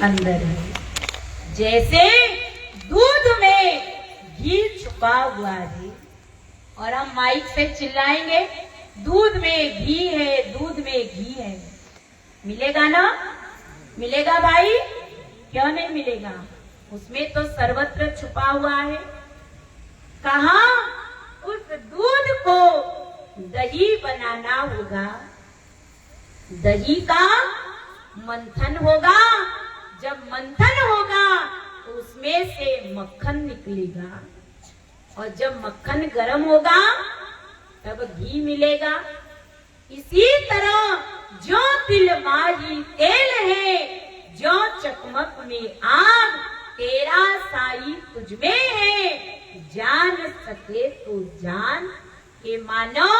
अंदर है। जैसे दूध में घी छुपा हुआ है, और हम माइक से चिल्लाएंगे दूध में घी है, दूध में घी है। मिलेगा ना? मिलेगा भाई? क्यों नहीं मिलेगा? उसमें तो सर्वत्र छुपा हुआ है। कहाँ? उस दूध को दही बनाना होगा, दही का मंथन होगा। जब मंथन होगा तो उसमें से मक्खन निकलेगा, और जब मक्खन गर्म होगा तब घी मिलेगा। इसी तरह जो तिल माही तेल है, जो चकमक में आग, तेरा साई तुझ में है। जान सके तो जान के मानो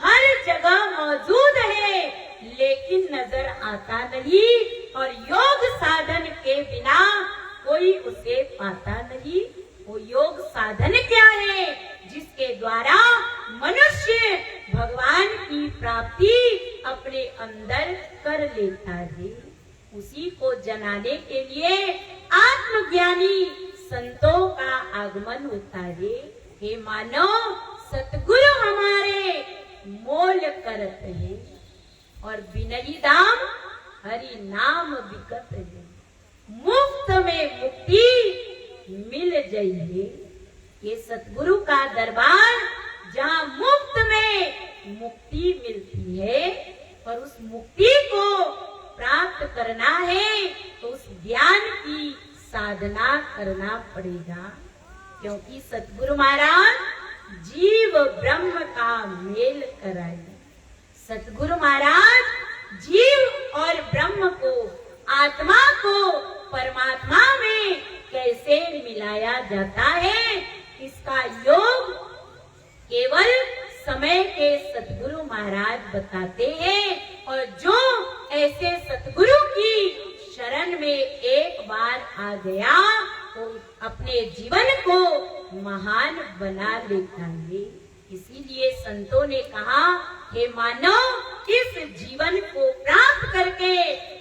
हर जगह मौजूद है, लेकिन नजर आता नहीं, और योग साधन के बिना कोई उसे पाता नहीं। वो योग साधन क्या है? जिसके द्वारा मनुष्य भगवान की प्राप्ति अपने अंदर कर लेता है। उसी को जनाने के लिए आत्मज्ञानी संतों का आगमन होता है। हे मानो सतगुरु हमारे मोल करत है, और बिनही दाम हरि नाम बिकत है। मुफ्त में मुक्ति मिल जाइए। ये सतगुरु का दरबार जहाँ मुफ्त में मुक्ति मिलती है, और उस मुक्ति को प्राप्त करना है तो उस ज्ञान की साधना करना पड़ेगा। क्योंकि सतगुरु महाराज जीव ब्रह्म का मेल कराए। सतगुरु महाराज जीव और ब्रह्म को, आत्मा को परमात्मा में कैसे मिलाया जाता है, इसका योग केवल समय के सतगुरु महाराज बताते हैं। और जो ऐसे सतगुरु की शरण में एक बार आ गया तो अपने जीवन को महान बना लेता है। इसीलिए संतों ने कहा कि मानो इस जीवन को प्राप्त करके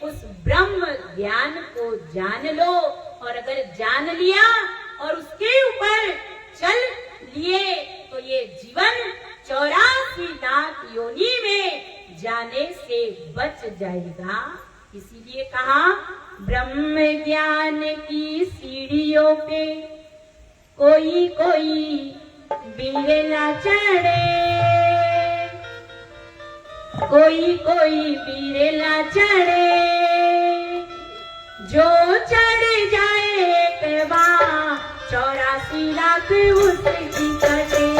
उस ब्रह्म ज्ञान को जान लो, और अगर जान लिया और उसके ऊपर चल लिए तो ये जीवन 84 लाख योनि में जाने से बच जाएगा। इसीलिए कहा ब्रह्म ज्ञान की सीढ़ियों पे कोई कोई बिरला चढ़े, कोई कोई बिरला चढ़े। जो चढ़ जाए एक बार 84 लाख उसकी कटे।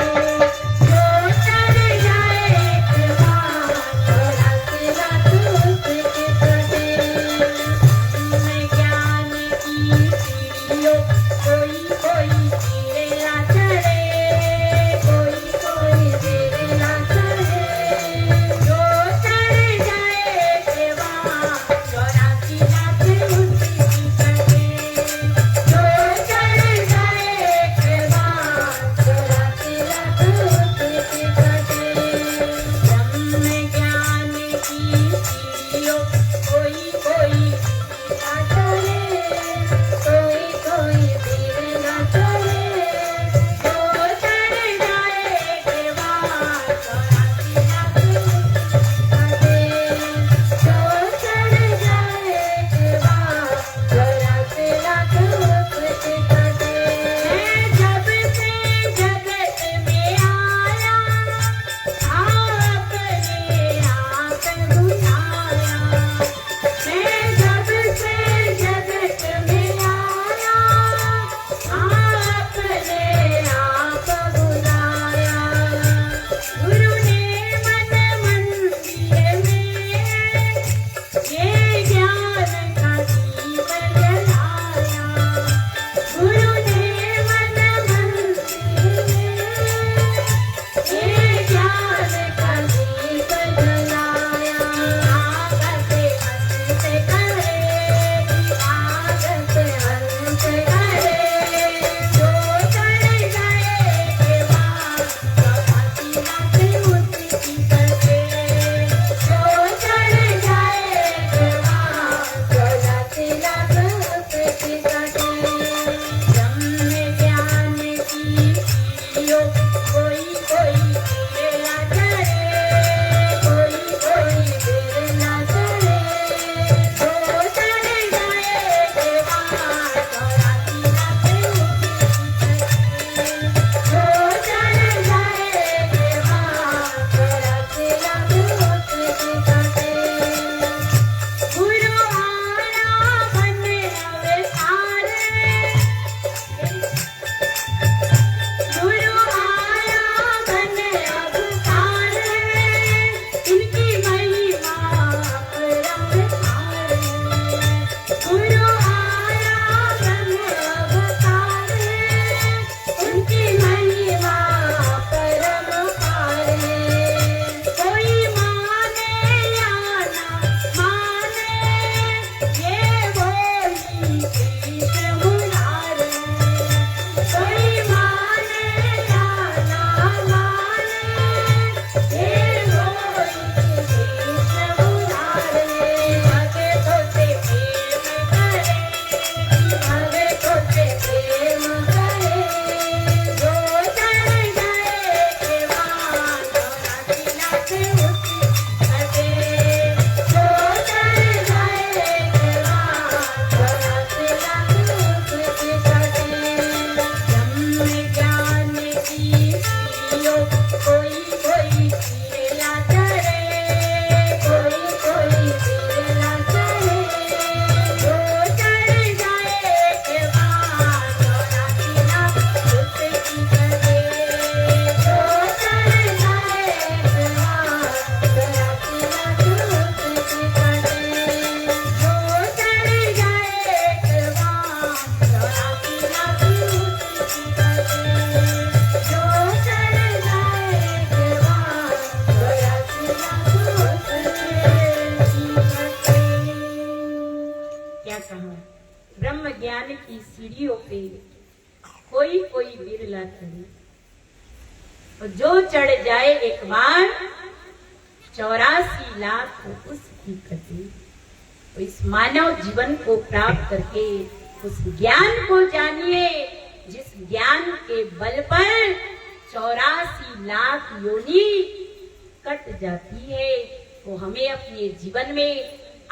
क्या कहा, ब्रह्म ज्ञान की सीढ़ियों पे कोई कोई बिरला चढ़े, और जो चढ़ जाए एक बार 84 लाख उसकी कटे। तो इस मानव जीवन को प्राप्त करके उस ज्ञान को जानिए जिस ज्ञान के बल पर 84 लाख योनि कट जाती है। तो हमें अपने जीवन में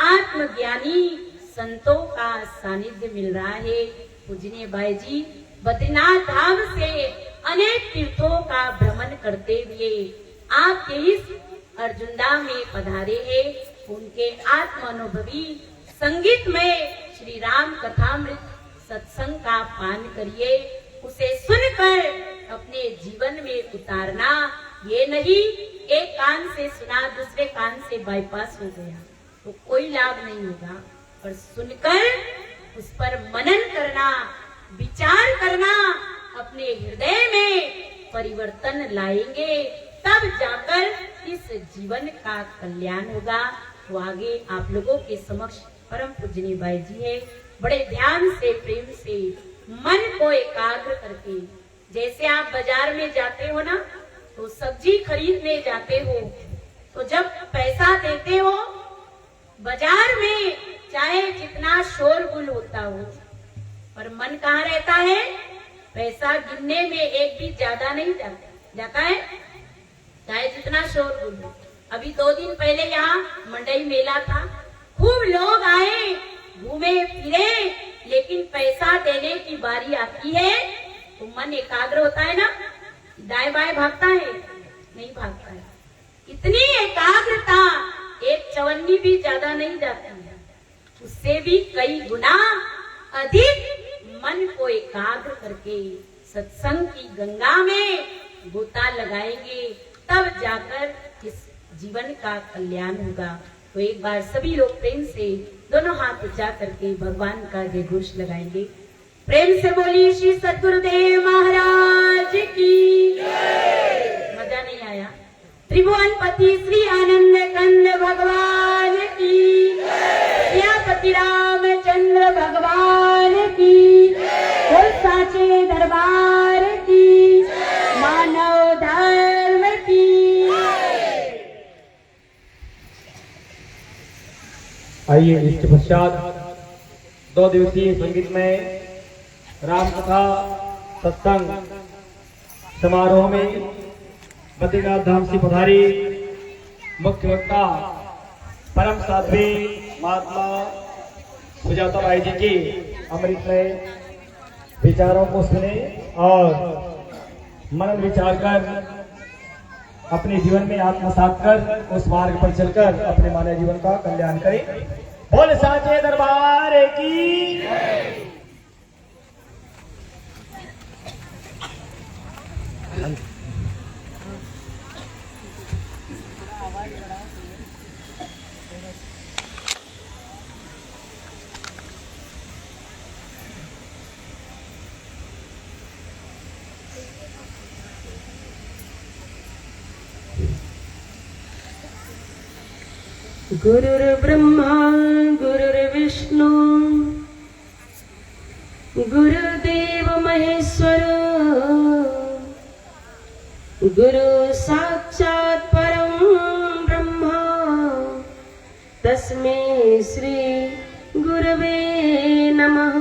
आत्मज्ञानी संतों का सानिध्य मिल रहा है। पूजनीय भाई जी बद्रीनाथ धाम से अनेक तीर्थों का भ्रमण करते हुए आपके इस अर्जुनधाम में पधारे हैं। उनके आत्मानुभवी संगीत में श्री राम कथामृत सत्संग का पान करिए, उसे सुनकर अपने जीवन में उतारना। ये नहीं एक कान से सुना दूसरे कान से बाईपास हो गया तो कोई लाभ नहीं होगा, पर सुनकर उस पर मनन करना, विचार करना, अपने हृदय में परिवर्तन लाएंगे, तब जाकर इस जीवन का कल्याण होगा। तो आगे आप लोगों के समक्ष परम पूजनीय भाई जी है, बड़े ध्यान से प्रेम से मन को एकाग्र करके, जैसे आप बाजार में जाते हो ना, तो सब्जी खरीदने जाते हो तो जब पैसा देते हो बाजार में चाहे जितना शोरगुल होता हो, पर मन कहाँ रहता है, पैसा गिनने में एक भी ज्यादा नहीं जाता है, चाहे जितना शोरगुल हो। अभी 2 दिन पहले यहाँ मंडई मेला था, खूब लोग आए, घूमे फिरे, लेकिन पैसा देने की बारी आती है तो मन एकाग्र होता है ना, दाएं बाएं भागता है, नहीं भागता है। इतनी एकाग्रता एक चवन्नी भी ज्यादा नहीं जाती है, उससे भी कई गुना अधिक मन को एकाग्र करके सत्संग की गंगा में गोता लगाएंगे, तब जाकर इस जीवन का कल्याण होगा। तो एक बार सभी लोग प्रेम से दोनों हाथ उठा करके भगवान का जय घोष लगाएंगे। प्रेम से बोलिए श्री सद्गुरुदेव महाराज की जय। मजा नहीं आया? त्रिभुवन पति श्री आनंद कंद भगवान की जय, सियापति रामचंद्र भगवान की जय, साचे दरबार की जय, मानव धर्म की जय। आइए इसके पश्चात 2 दिवसीय संगीत में राम कथा सत्संग समारोह में बद्रीनाथ धाम से पधारी मुख्य वक्ता परम साध्वी महात्मा सुजाता बाई जी की अमृतमय विचारों को सुने और मनन विचार कर अपने जीवन में आत्मसात कर उस मार्ग पर चलकर अपने मानव जीवन का कल्याण करें। बोल साचे दरबार की जय। गुरुर्ब्रह्मा गुरुर्विष्णु गुरुदेव महेश्वर गुरु साक्षात् परम ब्रह्मा तस्मै श्री गुरवे नमः।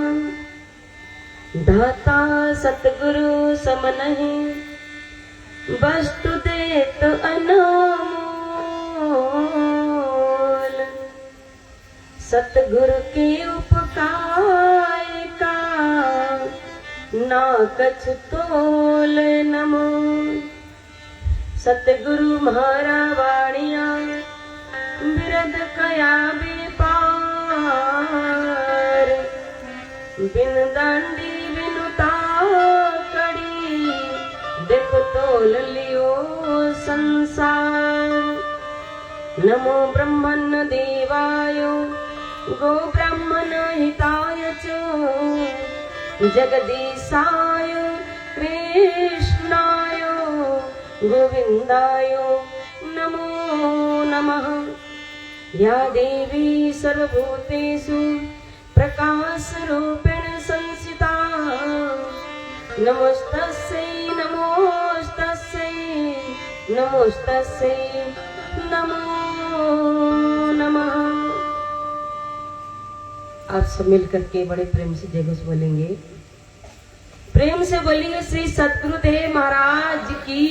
दाता सतगुरु समनहि वस्तु देत अनामोल, सतगुरु के उपकार का ना कछ तोल नमो। सतगुरु म्हारा वाणिया बिरद कया बेपार, बिन दांडी बिनु ताकड़ी देख तोल लियो संसार। नमो ब्रह्मन् देवाय गो ब्राह्मण हिताय च जगदीशाय कृष्णाय गोविंदाय नमो नमः। या देवी सर्वभूतेषु प्रकाश रूपेण संसिता नमोस्तस्यै नमोस्तस्यै नमोस्तस्यै नमो नमः। आप सब मिलकर के बड़े प्रेम से जय घोष बोलेंगे। प्रेम से बोलिए श्री सद्गुरुदेव महाराज की,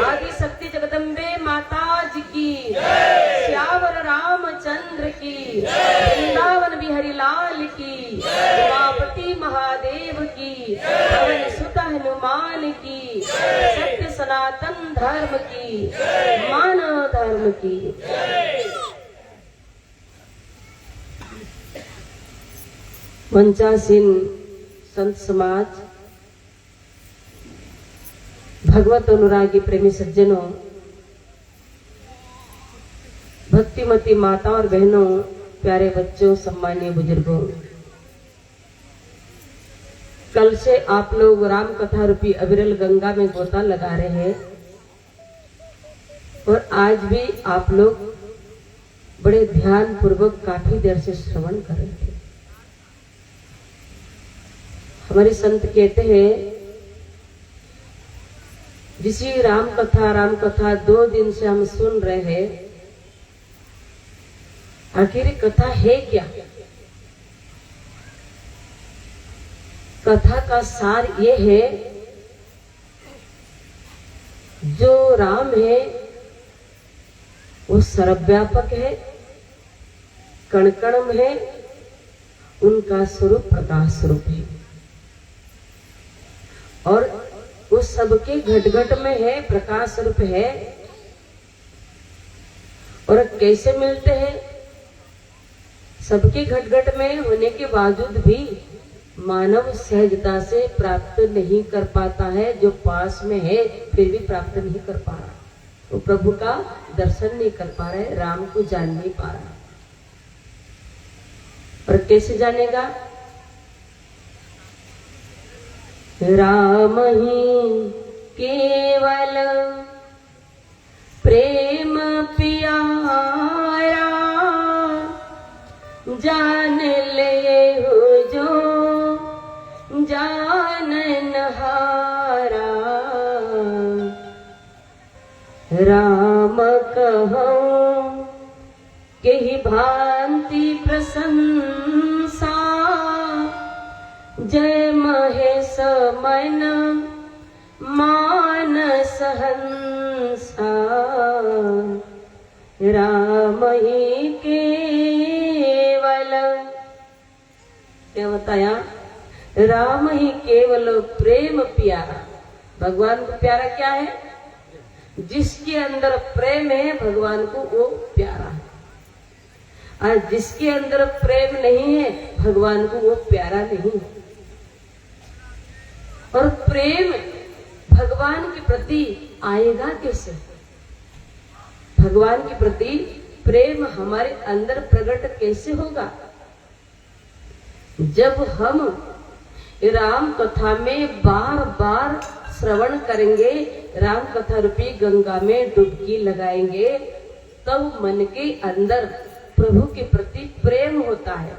आदि शक्ति जगदम्बे माता जी की, श्यावर रामचंद्र की, वृंदावन बिहारी लाल की, उमापति महादेव की, पवन सुत हनुमान की, सत्य सनातन धर्म की, मानव धर्म की। वंचासीन संत समाज, भगवत अनुरागी प्रेमी सज्जनों, भक्तिमती माता और बहनों, प्यारे बच्चों, सम्मानीय बुजुर्गों, कल से आप लोग राम कथा रूपी अविरल गंगा में गोता लगा रहे हैं और आज भी आप लोग बड़े ध्यान पूर्वक काफी देर से श्रवण कर रहे थे। हमारे संत कहते हैं जिसी राम कथा 2 दिन से हम सुन रहे हैं, आखिर कथा है क्या? कथा का सार ये है, जो राम है वो सर्वव्यापक है, कण कण में है, उनका स्वरूप प्रकाश स्वरूप है और वो सबके घट घट में है, प्रकाश स्वरूप है। और कैसे मिलते हैं? सबके घट घट में होने के बावजूद भी मानव सहजता से प्राप्त नहीं कर पाता है। जो पास में है फिर भी प्राप्त नहीं कर पा रहा, वो प्रभु का दर्शन नहीं कर पा रहे, राम को जान नहीं पा रहा। और कैसे जानेगा? राम ही केवल प्रेम प्यारा, जान ले हो जो जानन हारा। राम कहूँ के ही भांति प्रशंसा, जय महेश मन मानस हंसा। राम ही केवल, क्या बताया? राम ही केवल प्रेम प्यारा। भगवान को प्यारा क्या है? जिसके अंदर प्रेम है भगवान को वो प्यारा है, और जिसके अंदर प्रेम नहीं है भगवान को वो प्यारा नहीं है। और प्रेम भगवान के प्रति आएगा कैसे? भगवान के प्रति प्रेम हमारे अंदर प्रकट कैसे होगा? जब हम राम कथा में बार बार श्रवण करेंगे, राम कथा रूपी गंगा में डुबकी लगाएंगे, तब मन के अंदर प्रभु के प्रति प्रेम होता है।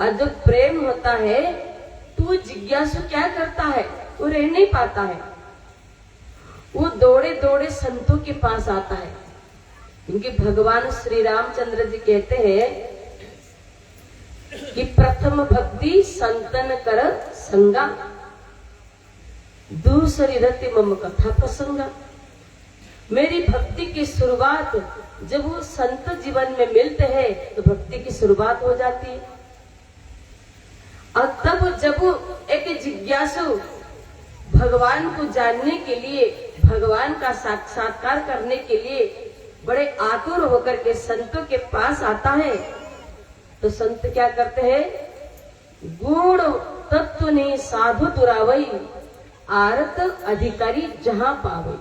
और जब प्रेम होता है तो जिज्ञासु क्या करता है? वो रह नहीं पाता है, वो दौड़े दौड़े संतों के पास आता है। क्योंकि भगवान श्री रामचंद्र जी कहते हैं कि प्रथम भक्ति संतन कर संगा, दूसरी रति मम कथा प्रसंगा। मेरी भक्ति की शुरुआत जब वो संत जीवन में मिलते हैं तो भक्ति की शुरुआत हो जाती है। और तब जब एक जिज्ञासु भगवान को जानने के लिए, भगवान का साक्षात्कार करने के लिए बड़े आतुर होकर के संतों के पास आता है, तो संत क्या करते हैं? गुण तत्व ने साधु दुरावई, आरत अधिकारी जहां पावे।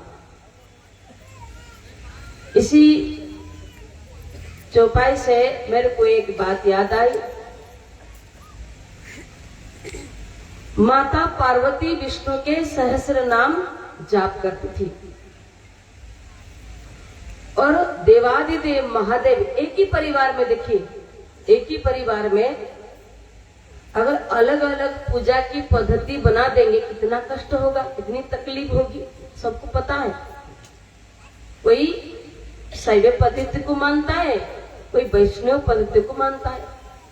इसी चौपाई से मेरे को एक बात याद आई। माता पार्वती विष्णु के सहस्र नाम जाप करती थी और देवादिदेव महादेव एक ही परिवार में देखिए एक ही परिवार में अगर अलग अलग पूजा की पद्धति बना देंगे कितना कष्ट होगा, कितनी तकलीफ होगी, सबको पता है। कोई शैव पद्धति को मानता है, कोई वैष्णव पद्धति को मानता है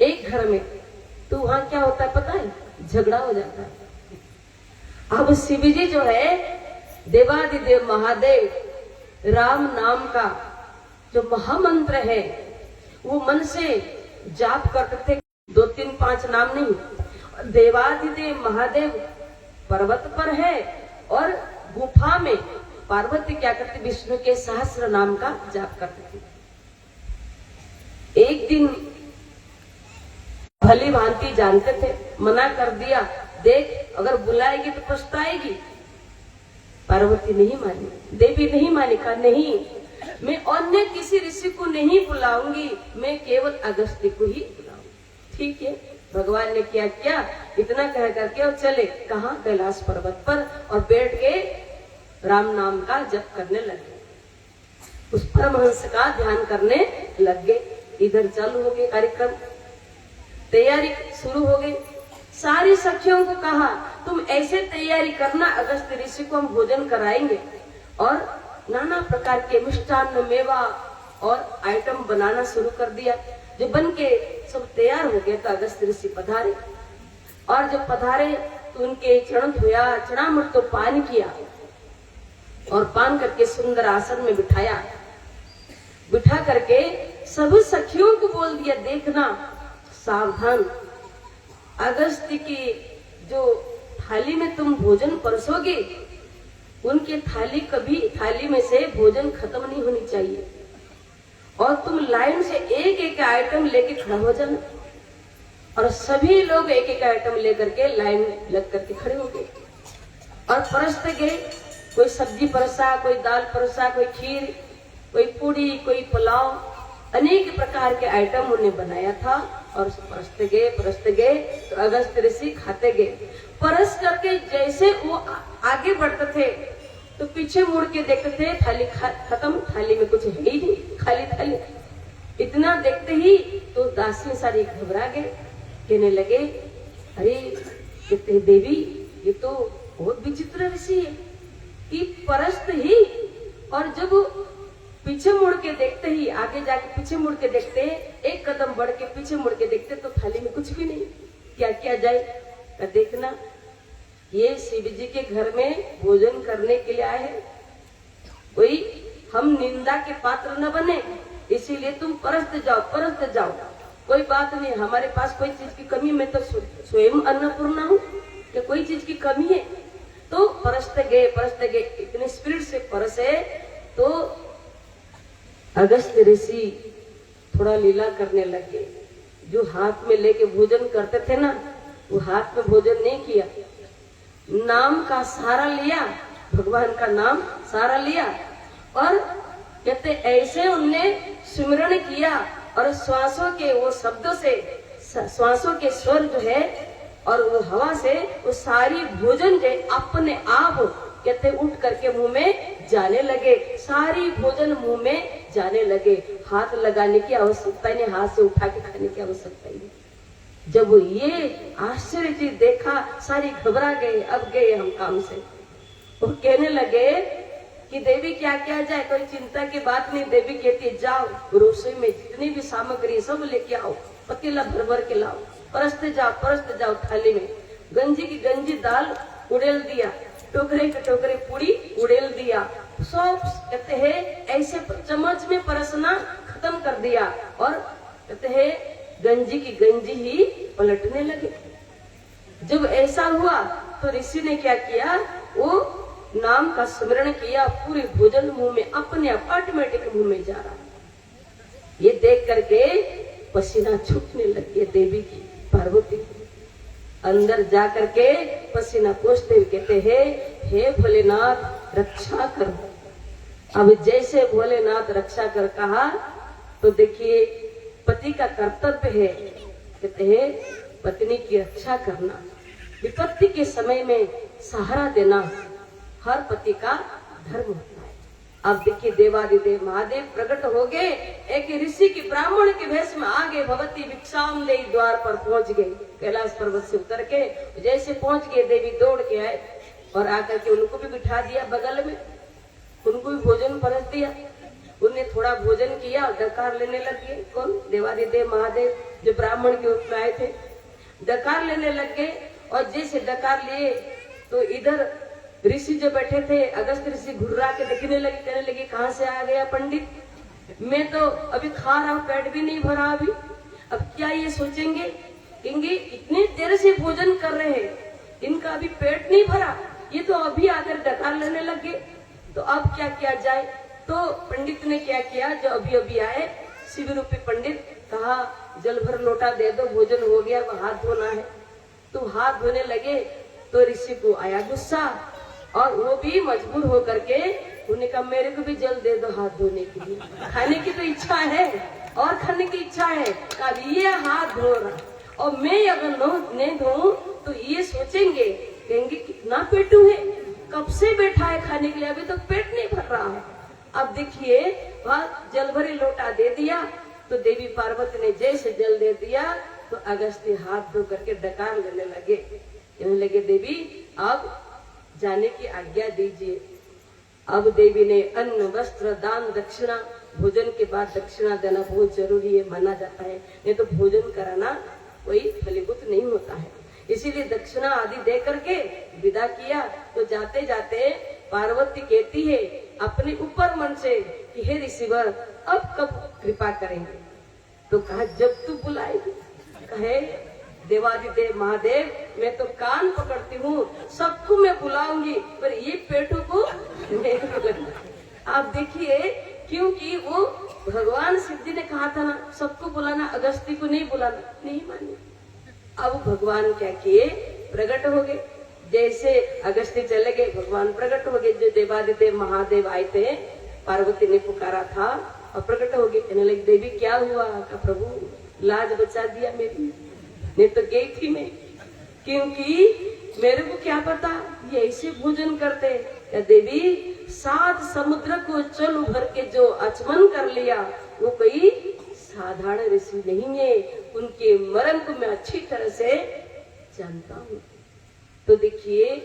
एक घर में, तो वहां क्या होता है पता है, झगड़ा हो जाता है। अब शिव जी जो है देवादिदेव महादेव राम नाम का जो महामंत्र है वो मन से जाप करते थे, 2 3 5 नाम नहीं। देवादिदेव महादेव पर्वत पर है और गुफा में पार्वती क्या करती, विष्णु के सहस्र नाम का जाप करते थे। एक दिन भली भांति जानते थे, मना कर दिया, देख अगर बुलाएगी तो पछताएगी। पार्वती नहीं मानी, देवी नहीं मानी, कहा नहीं मैं अन्य किसी ऋषि को नहीं बुलाऊंगी, मैं केवल अगस्त्य को ही बुलाऊंगी। ठीक है, भगवान ने क्या किया, इतना कह करके और चले कहा कैलाश पर्वत पर और बैठ के राम नाम का जप करने लगे, उस परमहंस का ध्यान करने लग गए। इधर चालू हो गए कार्यक्रम, तैयारी शुरू हो गई। सारी सखियों को कहा तुम ऐसे तैयारी करना, अगस्त्य ऋषि को हम भोजन कराएंगे, और नाना प्रकार के मिष्टान्न मेवा और आइटम बनाना शुरू कर दिया। जो बन के सब तैयार हो गए तो अगस्त्य ऋषि पधारे, और जब पधारे तो उनके चरण धोया, चरणामृत तो पान किया और पान करके सुंदर आसन में बिठाया। बिठा करके सब सखियों को बोल दिया, देखना सावधान, अगस्त्य की जो थाली में तुम भोजन परोसोगे उनके थाली में से भोजन खत्म नहीं होनी चाहिए, और तुम लाइन से एक एक आइटम लेके खड़ा हो जाना। और सभी लोग एक एक आइटम लेकर के लाइन लग करके खड़े हो गए और परसते गए। कोई सब्जी परसा, कोई दाल परसा, कोई खीर, कोई पूड़ी, कोई पुलाव, अनेक प्रकार के आइटम उन्हें बनाया था और परसते गए तो अगस्त्य ऋषि खाते गए। परस करके जैसे वो आगे बढ़ते थे तो पीछे मुड़ के देखते थे, थाली खत्म, थाली में कुछ है ही नहीं, खाली थाली। इतना देखते ही तो दासी सारी घबरा गए, कहने लगे अरे कहते देवी ये तो बहुत विचित्र ऋषि है कि परस्त ही, और जब पीछे मुड़ के देखते ही, आगे जाके पीछे मुड़ के देखते, एक कदम बढ़ के पीछे मुड़ के देखते तो थाली में कुछ भी नहीं। क्या किया जाए, देखना ये शिव जी के घर में भोजन करने के लिए आए हैं, कोई हम निंदा के पात्र न बने, इसीलिए तुम परस्त जाओ, कोई बात नहीं, हमारे पास कोई चीज की कमी, मैं तो स्वयं अन्नपूर्णा हूँ, क्या कोई चीज की कमी है। तो परसते गए, इतने स्पिरिट से परसे तो अगस्त्य ऋषि थोड़ा लीला करने लगे। जो हाथ में लेके भोजन करते थे ना, वो हाथ में भोजन नहीं किया, नाम का सहारा लिया, भगवान का नाम सहारा लिया, और कहते ऐसे उनने सिमरण किया और श्वासों के वो शब्दों से, श्वासों के स्वर जो है और वो हवा से वो सारी भोजन जो अपने आप कहते उठ करके मुंह में जाने लगे, सारी भोजन मुंह में जाने लगे। हाथ लगाने की आवश्यकता नहीं, हाथ से उठा के खाने की आवश्यकता ही नहीं। जब वो ये आश्चर्य चीज देखा, सारी घबरा गए, अब गए हम काम से। वो कहने लगे कि देवी क्या किया जाए, कोई चिंता की बात नहीं। देवी कहती है जाओ रसोई में जितनी भी सामग्री सब लेके आओ, पतीला भर भर के लाओ, परसते जाओ थाली में। गंजी की गंजी दाल उड़ेल दिया, टोकरे के टोकरे पूरी उड़ेल दिया, सब कहते हैं ऐसे चम्मच में परसना खत्म कर दिया, और कहते हैं गंजी की गंजी ही पलटने लगे। जब ऐसा हुआ तो ऋषि ने क्या किया, वो नाम का स्मरण किया, पूरे भोजन मुंह में अपने आप ऑटोमेटिक मुंह में जा रहा। ये देख करके पसीना छूटने लग गया देवी की, पार्वती की। अंदर जा करके पसीना पोंछते हुए कहते हैं हे भोलेनाथ रक्षा कर। अब जैसे भोलेनाथ रक्षा कर कहा तो देखिए पति का कर्तव्य है, कहते हैं पत्नी की रक्षा करना, विपत्ति के समय में सहारा देना हर पति का धर्म होता है। अब देखिए देवादिदेव महादेव प्रकट हो गए, एक ऋषि की ब्राह्मण के भेष में आ गए। भगवती भिक्षाम ले द्वार पर पहुंच गई। कैलाश पर्वत से उतर के जैसे पहुंच गए, देवी दौड़ के आए और आकर के उनको भी बिठा दिया बगल में, उनको भी भोजन परस दिया। उन्हें थोड़ा भोजन किया, डकार लेने लग गए। कौन? देवादिदेव महादेव जो ब्राह्मण के रूप में आए थे, डकार लेने लग गए। और जैसे डकार लिए तो इधर ऋषि जो बैठे थे, अगस्त ऋषि घुर्रा के देखने लगे, कहने लगे कहाँ से आ गया पंडित, मैं तो अभी खा रहा हूँ, पेट भी नहीं भरा अभी, अब क्या ये सोचेंगे, कहेंगे इतनी देर से भोजन कर रहे हैं, इनका अभी पेट नहीं भरा, ये तो अभी आकर डकार लेने लगे, तो अब क्या किया जाए। तो पंडित ने क्या किया, जो अभी अभी आए शिव रूपी पंडित, कहा जल भर लोटा दे दो, भोजन हो गया, अब हाथ धोना है। तो हाथ धोने लगे तो ऋषि को आया गुस्सा, और वो भी मजबूर हो करके उन्हें कहा मेरे को भी जल दे दो हाथ धोने के लिए, खाने की तो इच्छा है और खाने की इच्छा है, अब ये हाथ धो रहा और मैं अगर नहीं धोऊं तो ये सोचेंगे, कहेंगे कितना पेटू है, कब से बैठा है खाने के लिए, अभी तो पेट नहीं भर रहा है। अब देखिए वह जल भरी लोटा दे दिया, तो देवी पार्वती ने जैसे जल दे दिया तो अगस्त्य हाथ धो करके डकार लेने लगे। कहने लगे देवी अब जाने की आज्ञा दीजिए। अब देवी ने अन्न वस्त्र दान दक्षिणा, भोजन के बाद दक्षिणा देना बहुत जरूरी है, माना जाता है, नहीं तो भोजन कराना कोई फलीभूत नहीं होता है। इसीलिए दक्षिणा आदि दे करके विदा किया। तो जाते जाते पार्वती कहती है अपने ऊपर मन से कि हे ऋषिवर अब कब कृपा करेंगे। तो कहा जब तू बुलाएगी। कहे देवादिदेव महादेव मैं तो कान पकड़ती हूँ, सबको मैं बुलाऊंगी, पर ये पेटू को नहीं बुलाऊंगी। आप देखिए, क्योंकि वो भगवान शिव जी ने कहा था ना सबको बुलाना, अगस्त्य को नहीं बुलाना, नहीं मानी। अब भगवान क्या किए, प्रकट हो गए। जैसे अगस्त्य चले गए, भगवान प्रकट हो गए। जो देवादिदेव महादेव आए थे, पार्वती ने पुकारा था और प्रकट हो गए। कहने लगे देवी क्या हुआ? का प्रभु लाज बचा दिया मेरी, नहीं तो गई थी मैं, क्योंकि मेरे को क्या पता ये ऐसे भोजन करते। या देवी 7 समुद्र को चल उभर के जो आचमन कर लिया वो कोई साधारण ऋषि नहीं है, उनके मरण को मैं अच्छी तरह से जानता हूँ। तो देखिए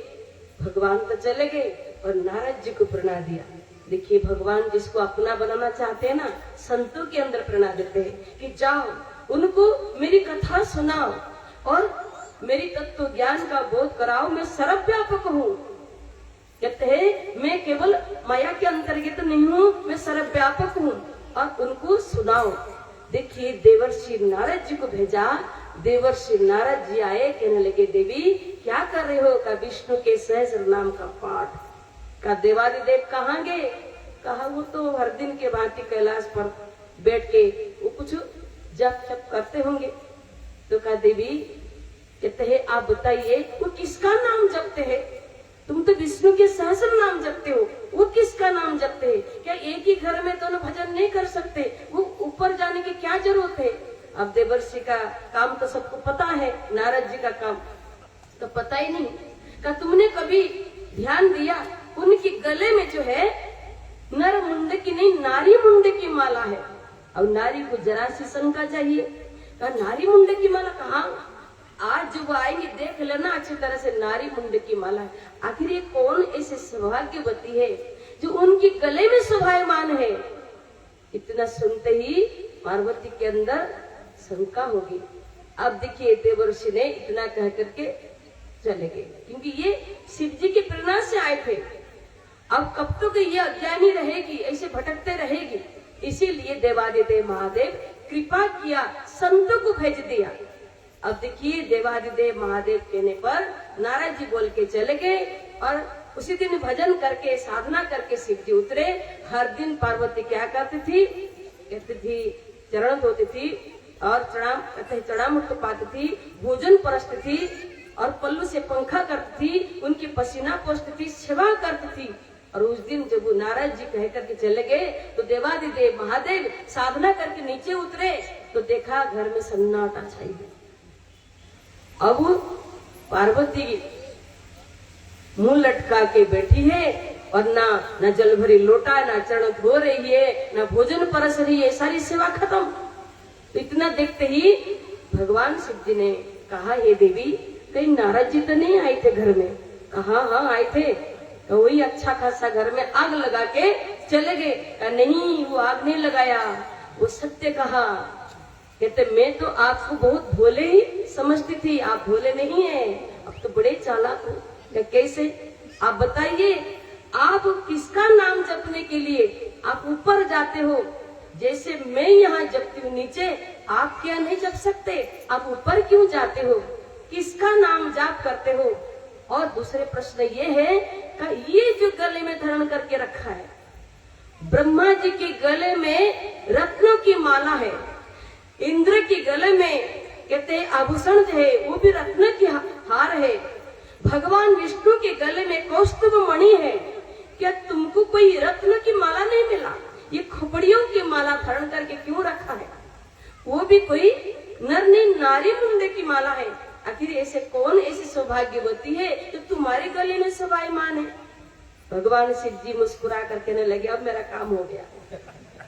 भगवान तो चले गए और नारद जी को प्रणा दिया। देखिए भगवान जिसको अपना बनाना चाहते हैं ना, संतों के अंदर प्रणा देते हैं कि जाओ उनको मेरी कथा सुनाओ और मेरी तत्व ज्ञान का बोध कराओ, मैं सर्वव्यापक हूँ। कहते हैं मैं केवल माया के अंतर्गत नहीं हूँ, मैं सर्वव्यापक हूँ, और उनको सुनाओ। देखिए देवर्षि नारद जी को भेजा। देवर्षि नारद जी आए, कहने लगे देवी क्या कर रहे हो? का विष्णु के सहस्र नाम का पाठ। का देवादिदेव कहाँ गए? कहा वो तो हर दिन के भांति कैलाश पर बैठ के वो कुछ जप जप करते होंगे। तो कहा देवी, कहते हैं आप बताइए वो किसका नाम जपते हैं? तुम तो विष्णु के सहस्र नाम जपते हो, वो किसका नाम जपते हैं? क्या एक ही घर में दोनों भजन नहीं कर सकते? वो ऊपर जाने की क्या जरूरत है? अब देवर्षि का काम तो सबको पता है, नारद जी का काम तो पता ही नहीं। क्या तुमने कभी ध्यान दिया उनके गले में जो है नर मुंडे की नहीं नारी मुंडे की माला है। अब नारी को जरा सी शंका चाहिए, कहा नारी मुंडे की माला कहाँ? आज जो वो आएंगे देख लेना अच्छी तरह से, नारी मुंडे की माला है। आखिर ये कौन ऐसे सौभाग्यवती है जो उनके गले में शोभायमान है? इतना सुनते ही पार्वती के अंदर शंका होगी। अब देखिए देवर्षि ने इतना कह करके चले गए, क्योंकि ये शिव जी के प्रेरणा से आए थे। अब कब तक ये अज्ञानी रहेगी, ऐसे भटकते रहेगी, इसीलिए देवादिदेव महादेव कृपा किया, संतों को भेज दिया। अब देखिए देवादिदेव महादेव कहने पर नारद जी बोल के चले गए, और उसी दिन भजन करके साधना करके शिव जी उतरे। हर दिन पार्वती क्या करती थी? कहती थी चरण धोती थी और चढ़ामुख पाती थी, भोजन परसती थी और पल्लू से पंखा करती थी, उनकी पसीना पोंछती थी, सेवा करती थी। और उस दिन जब वो नारद जी कह करके चले गए तो देवादिदेव महादेव साधना करके नीचे उतरे तो देखा घर में सन्नाटा छाई है। अब पार्वती मुंह लटका के बैठी है और ना जल भरी लोटा, ना चरण धो रही है, ना भोजन परस रही है, सारी सेवा खत्म। तो इतना देखते ही भगवान शिव जी ने कहा, हे देवी, कहीं नारद जी तो नहीं आए थे घर में? कहा हाँ आए थे। तो वही अच्छा खासा घर में आग लगा के चले गए। कहा नहीं, वो आग नहीं लगाया, वो सत्य कहा। कहते मैं तो आपको बहुत भोले ही समझती थी, आप भोले नहीं है, अब तो बड़े चालाक हो। क्या कैसे? आप बताइए, आप किसका नाम जपने के लिए आप ऊपर जाते हो? जैसे मैं यहाँ जपती हूँ नीचे, आप क्या नहीं जप सकते? आप ऊपर क्यों जाते हो? किसका नाम जाप करते हो? और दूसरे प्रश्न ये है कि ये जो गले में धारण करके रखा है, ब्रह्मा जी के गले में रत्नों की माला है, इंद्र के गले में कहते आभूषण है वो भी रत्न की हार है, भगवान विष्णु के गले में कौस्तुभ मणि है। क्या तुमको कोई रत्न की माला नहीं मिला? ये खोपड़ियों की माला धारण करके क्यों रखा है? वो भी कोई नर नहीं, नारी मुंडे की माला है। आखिर ऐसे कौन ऐसी सौभाग्यवती है जो तुम्हारे गले में शोभायमान है? भगवान शिव जी मुस्कुरा कर कहने लगे, अब मेरा काम हो गया।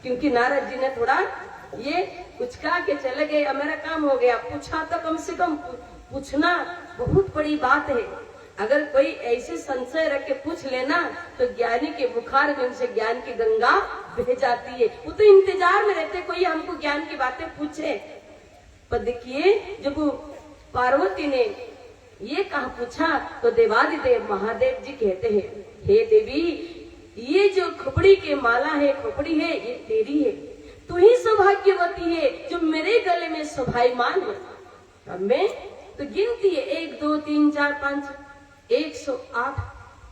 क्योंकि नारद जी ने थोड़ा ये उचका के चले गए, अब मेरा काम हो गया। पूछा तो कम से कम, पूछना बहुत बड़ी बात है। अगर कोई ऐसे संशय रख के पूछ लेना तो ज्ञानी के बुखार में उनसे ज्ञान की गंगा बह जाती है। वो तो इंतजार में रहते कोई हमको ज्ञान की बातें पूछे। पर देखिए, जब पार्वती ने ये कहा पूछा तो देवादिदेव महादेव जी कहते हैं, हे देवी, ये जो खोपड़ी के माला है, खोपड़ी है, ये तेरी है। तू ही सौभाग्यवती है जो मेरे गले में शोभायमान है। अब मैं तो गिनती है 1 2 3 4 5 108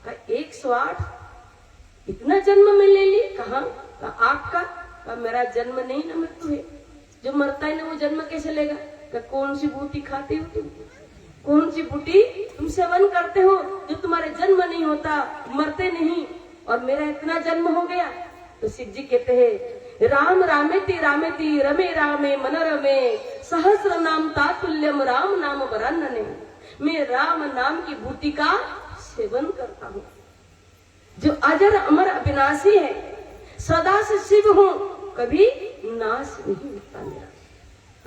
का 108 इतना जन्म में ले ली। कहा आपका? मेरा जन्म नहीं ना मृत्यु है। जो मरता है ना वो जन्म कैसे लेगा? कौन सी बूटी खाते हो तुम? कौन सी बूटी तुम सेवन करते हो जो तुम्हारे जन्म नहीं होता, मरते नहीं, और मेरा इतना जन्म हो गया? तो शिव जी कहते हैं, राम रामेति रामेति रमे रामे मन रमे सहस्र नाम तातुल्यम राम नाम वरानने। मैं राम नाम की बूटी का सेवन करता हूँ जो अजर अमर अविनाशी है, सदा से शिव हूँ, कभी नाश नहीं होता मेरा।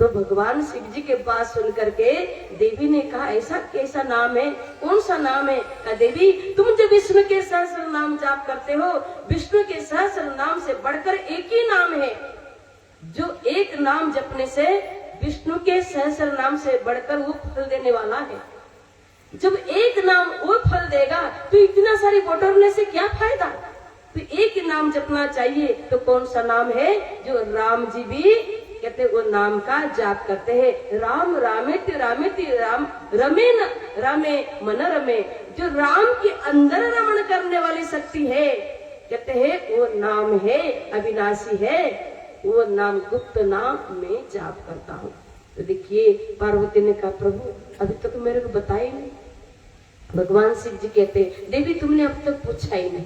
तो भगवान शिव जी के बात सुन करके देवी ने कहा, ऐसा कैसा नाम है? कौन सा नाम है? कहा देवी, तुम जब विष्णु के सहस्र नाम जाप करते हो, विष्णु के सहस्र नाम से बढ़कर एक ही नाम है जो एक नाम जपने से विष्णु के सहस्र नाम से बढ़कर वो फल देने वाला है। जब एक नाम वो फल देगा तो इतना सारी बटोरने से क्या फायदा? तो एक ही नाम जपना चाहिए। तो कौन सा नाम है जो राम जी भी कहते वो नाम का जाप करते हैं? राम रामेति रामेति राम रमे न रामे मन रमे। जो राम के अंदर रमण करने वाली शक्ति है, कहते हैं वो नाम है अविनाशी है, वो नाम गुप्त नाम में जाप करता हूँ। तो देखिए, पार्वती ने कहा, प्रभु अभी तक तो मेरे को बताया नहीं। भगवान शिव जी कहते, देवी तुमने अब तक पूछा ही नहीं,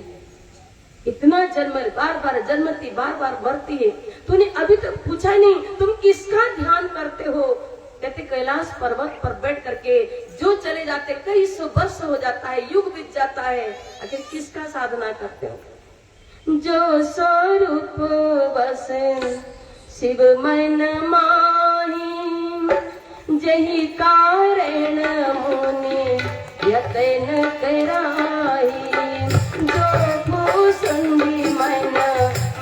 इतना जन्म बार बार जन्मती बार बार मरती है, तूने अभी तक पूछा ही नहीं, तुम किसका ध्यान करते हो? कहते कैलाश पर्वत पर बैठ करके जो चले जाते, कई सौ वर्ष हो जाता है, युग बीत जाता है, आखिर किसका साधना करते हो? जो स्वरूप बसे शिव मन माही, जही कारण मुनि यतन कराही। जो भूषुंडी मन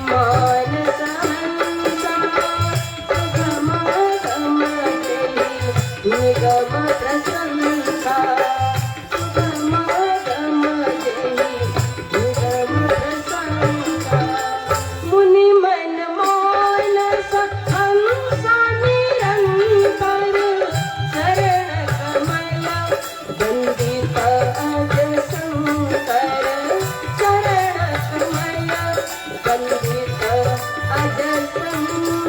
मान सहंसा, गम गम जही निगम प्रशंसा, गम गम जही निगम प्रशंसा। मुनि मन मोल सहंसा निरंतर, शरण कमल वंदित अज शंकर, शरण कमल वंदित अज शंकर।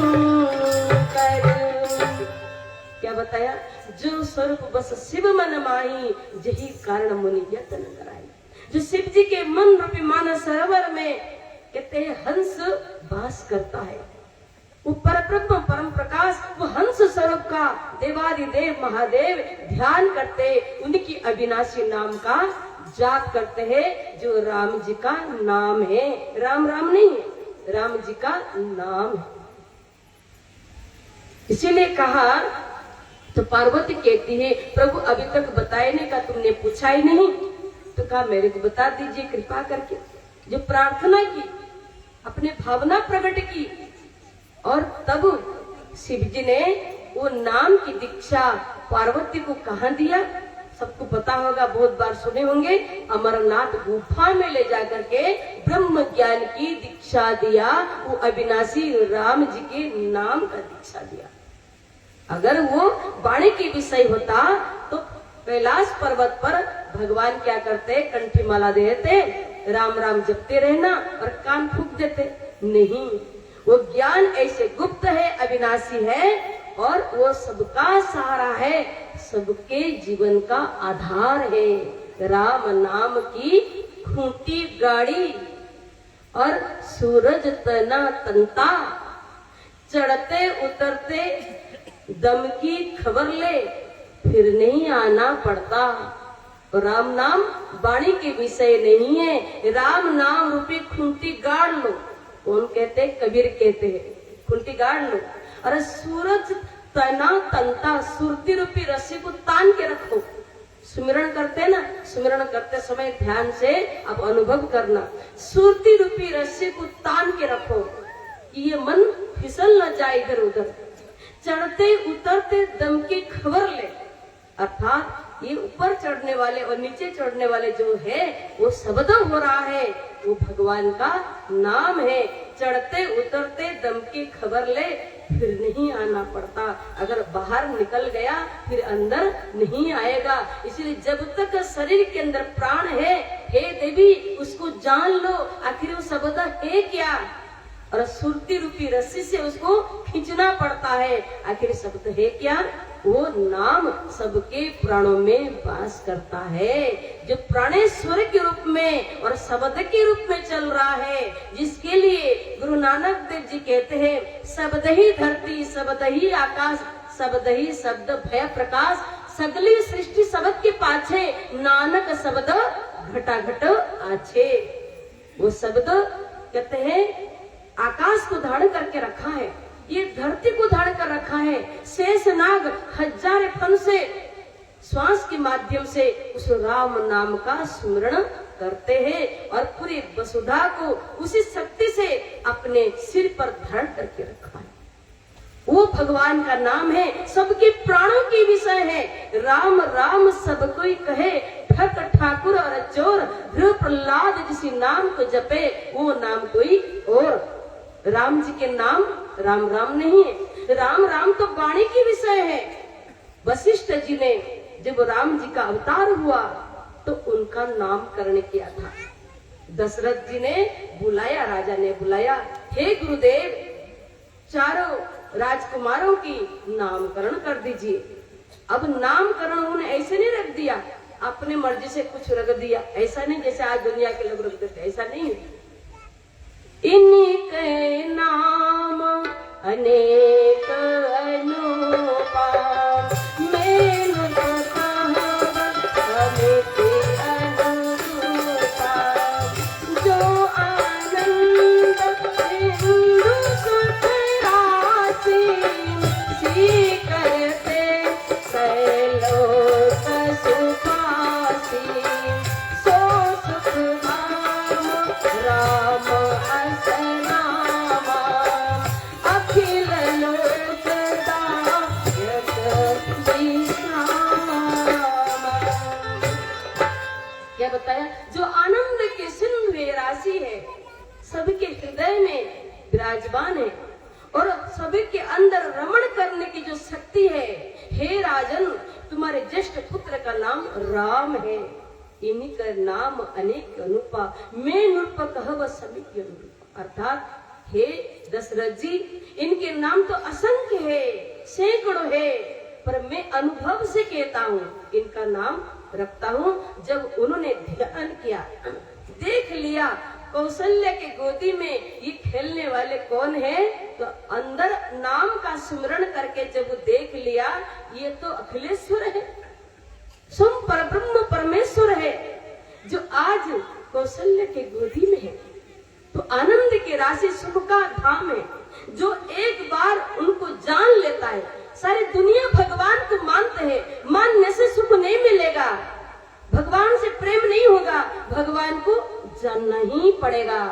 क्या बताया? जो स्वरूप बस शिव मन माही, यही कारण मुनि यत्न कराई। जो शिव जी के मन रूपी मानस सरोवर में कहते हैं हंस वास करता है, वो परब्रह्म परम प्रकाश, वो हंस स्वरूप का देवादिदेव महादेव ध्यान करते, उनकी अविनाशी नाम का जाप करते हैं जो राम जी का नाम है। राम राम नहीं है, राम जी का नाम है। इसीलिए कहा तो पार्वती कहती है प्रभु अभी तक बताने का तुमने पूछा ही नहीं, तो कहा मेरे को बता दीजिए कृपा करके। जो प्रार्थना की, अपने भावना प्रकट की, और तब शिव जी ने वो नाम की दीक्षा पार्वती को कहाँ दिया, सबको पता होगा, बहुत बार सुने होंगे। अमरनाथ गुफा में ले जाकर के ब्रह्म ज्ञान की दीक्षा दिया, वो अविनाशी राम जी के नाम का दीक्षा दिया। अगर वो वाणी के विषय होता तो कैलाश पर्वत पर भगवान क्या करते, कंठी माला देते, राम राम जपते रहना और कान फूक देते। नहीं, वो ज्ञान ऐसे गुप्त है, अविनाशी है, और वो सबका सहारा है, सबके जीवन का आधार है। राम नाम की खूंटी गाड़ी और सूरज तना तंता, चढ़ते उतरते दम की खबर ले, फिर नहीं आना पड़ता। राम नाम वाणी के विषय नहीं है, राम नाम रूपी खूंटी गाड़ लो। कौन कहते, कबीर कहते हैं, खूंटी गाड़ लो। अरे सूरज तना तंता, सुरती रूपी रस्सी को तान के रखो। सुमिरन करते ना, सुमिरन करते समय ध्यान से आप अनुभव करना, सुरती रूपी रस्सी को तान के रखो कि ये मन फिसल न जाए इधर उधर। चढ़ते उतरते दम की खबर ले, अर्थात ये ऊपर चढ़ने वाले और नीचे चढ़ने वाले जो है वो शब्द हो रहा है, वो भगवान का नाम है। चढ़ते उतरते दम की खबर ले, फिर नहीं आना पड़ता। अगर बाहर निकल गया फिर अंदर नहीं आएगा। इसलिए जब तक शरीर के अंदर प्राण है, हे देवी उसको जान लो, आखिर वो शब्द है क्या, और सुरती रूपी रस्सी से उसको खींचना पड़ता है। आखिर शब्द है क्या, वो नाम सबके प्राणों में वास करता है, जो प्राणेश्वर के रूप में और शब्द के रूप में चल रहा है, जिसके लिए गुरु नानक देव जी कहते हैं शब्द ही धरती, शब्द ही आकाश, शब्द ही शब्द भय प्रकाश, सगली सृष्टि शब्द के पाछे, नानक शब्द घटाघट आछे। वो शब्द कहते हैं आकाश को धारण करके रखा है, ये धरती को धारण कर रखा है। शेष नाग हजार फन से श्वास के माध्यम से उस राम नाम का स्मरण करते हैं और पूरी वसुधा को उसी शक्ति से अपने सिर पर धारण करके रखा है। वो भगवान का नाम है, सबके प्राणों की विषय है। राम राम सब कोई कहे, ठक ठाकुर और चोर, प्रहलाद जिस नाम को जपे, वो नाम कोई और। राम जी के नाम राम राम नहीं है, राम राम तो वाणी की विषय है। वशिष्ठ जी ने जब राम जी का अवतार हुआ तो उनका नामकरण किया था। दशरथ जी ने बुलाया, राजा ने बुलाया, हे गुरुदेव चारों राजकुमारों की नामकरण कर दीजिए। अब नामकरण उन्होंने ऐसे नहीं रख दिया, अपने मर्जी से कुछ रख दिया, ऐसा नहीं जैसे आज दुनिया के लोग रख देते, ऐसा नहीं है। इनके नाम अनेक अनुपा, मेरु कहावत अमित अनुरूपा, जो आनंद सिंधु सुख राशि, सी करते सैलोक सुखासी, सो सुख धाम राम असनामा, अखिल लोकदायक विश्रामा। क्या बताया, जो आनंद के सिंधु राशि है, सबके हृदय में विराजमान है और सभी के अंदर रमण करने की जो शक्ति है। हे राजन, तुम्हारे ज्येष्ठ पुत्र का नाम राम है, इन्हीं का नाम अनेक अनुपा, मैं नृप कहव समित अनुरूपा। अर्थात हे दशरथ जी, इनके नाम तो असंख्य है, सैकड़ों है, पर मैं अनुभव से कहता हूँ, इनका नाम रखता हूँ। जब उन्होंने ध्यान किया, देख लिया कौशल्य के गोदी में ये खेलने वाले कौन है, तो अंदर नाम का स्मरण करके जब देख लिया ये तो अखिलेश्वर है, स्वयं परब्रह्म परमेश्वर है। जो आज कौशल्य के गोदी में है, तो आनंद के राशि सुख का धाम है। जो एक बार उनको जान लेता है, सारी दुनिया भगवान को मानते हैं, मानने से सुख नहीं मिलेगा, भगवान से प्रेम नहीं होगा, भगवान को जानना ही पड़ेगा।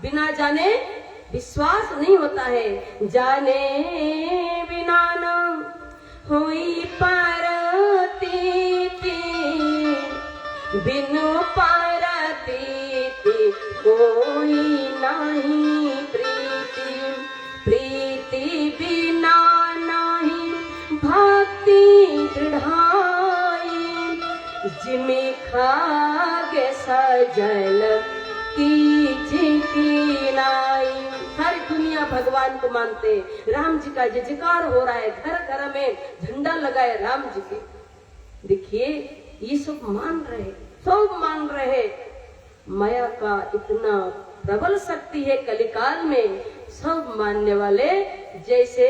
बिना जाने विश्वास नहीं होता है। जाने बिना न होई परतीति, बिनु परतीति कोई नहीं प्रीति, प्रीति बिना नहीं भक्ति दृढ़ाई, जिमे खागे सजल की नाई। सारी दुनिया भगवान को मानते, राम जी का जयकार हो रहा है, घर घर में झंडा लगाए राम जी के। देखिए ये सब मान रहे, सब मान रहे। माया का इतना प्रबल शक्ति है कलिकाल में, सब मानने वाले। जैसे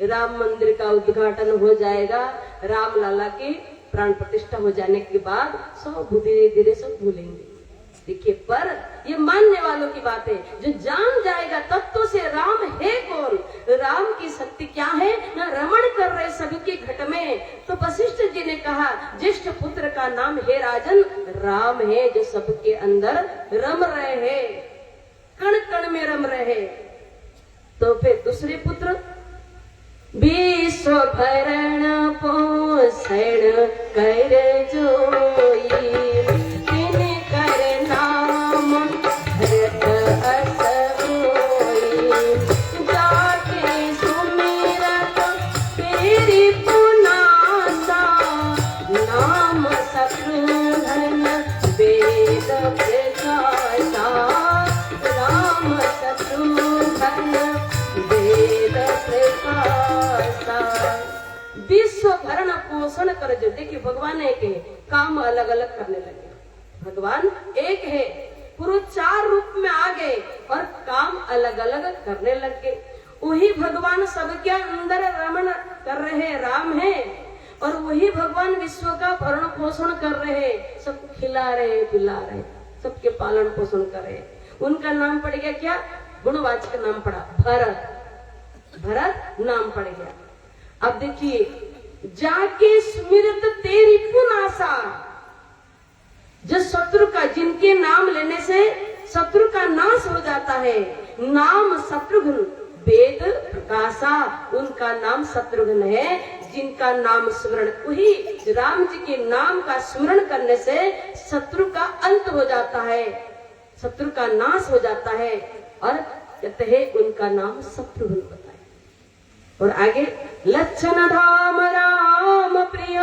राम मंदिर का उद्घाटन हो जाएगा, राम लाला की प्राण प्रतिष्ठा हो जाने के बाद सब धीरे धीरे सब भूलेंगे। देखिए, पर ये मानने वालों की बात है। जो जान जाएगा तत्व से राम है कौन, राम की शक्ति क्या है, ना रमण कर रहे सभी के घट में। तो वशिष्ठ जी ने कहा, ज्येष्ठ पुत्र का नाम है राजन, राम है जो सबके अंदर रम रहे हैं, कण कण में रम रहे। तो फिर दूसरे पुत्र, विश्व भरण पोषण कर जोई, तिन कर नाम भरत अस होई, जाके सुमिरत तेरी पुनासा, नाम शत्रुघ्न वेद प्रकाशा, राम शत्रुघ्न वेद प्रकाशा। विश्व भरण पोषण कर जो। देखिए, भगवान एक है, काम अलग अलग करने लगे। भगवान एक है, पूरे 4 रूप में आ गए और काम अलग अलग करने लगे। वही भगवान सबके अंदर रमण कर रहे राम है, और वही भगवान विश्व का भरण पोषण कर रहे, सबको खिला रहे पिला रहे, सबके पालन पोषण कर रहे। उनका नाम पड़ गया क्या, गुणवाचक नाम पड़ा, भरत। भरत नाम पड़ गया। अब देखिए, जाके स्मृत तेरी पुनासा, जो शत्रु का, जिनके नाम लेने से शत्रु का नाश हो जाता है, नाम शत्रुघ्न वेद प्रकाशा, उनका नाम शत्रुघ्न है, जिनका नाम स्मरण, वही राम जी के नाम का स्मरण करने से शत्रु का अंत हो जाता है, शत्रु का नाश हो जाता है। और कहते हैं उनका नाम शत्रुघ्न बताए। और आगे, लक्षण धाम राम प्रिय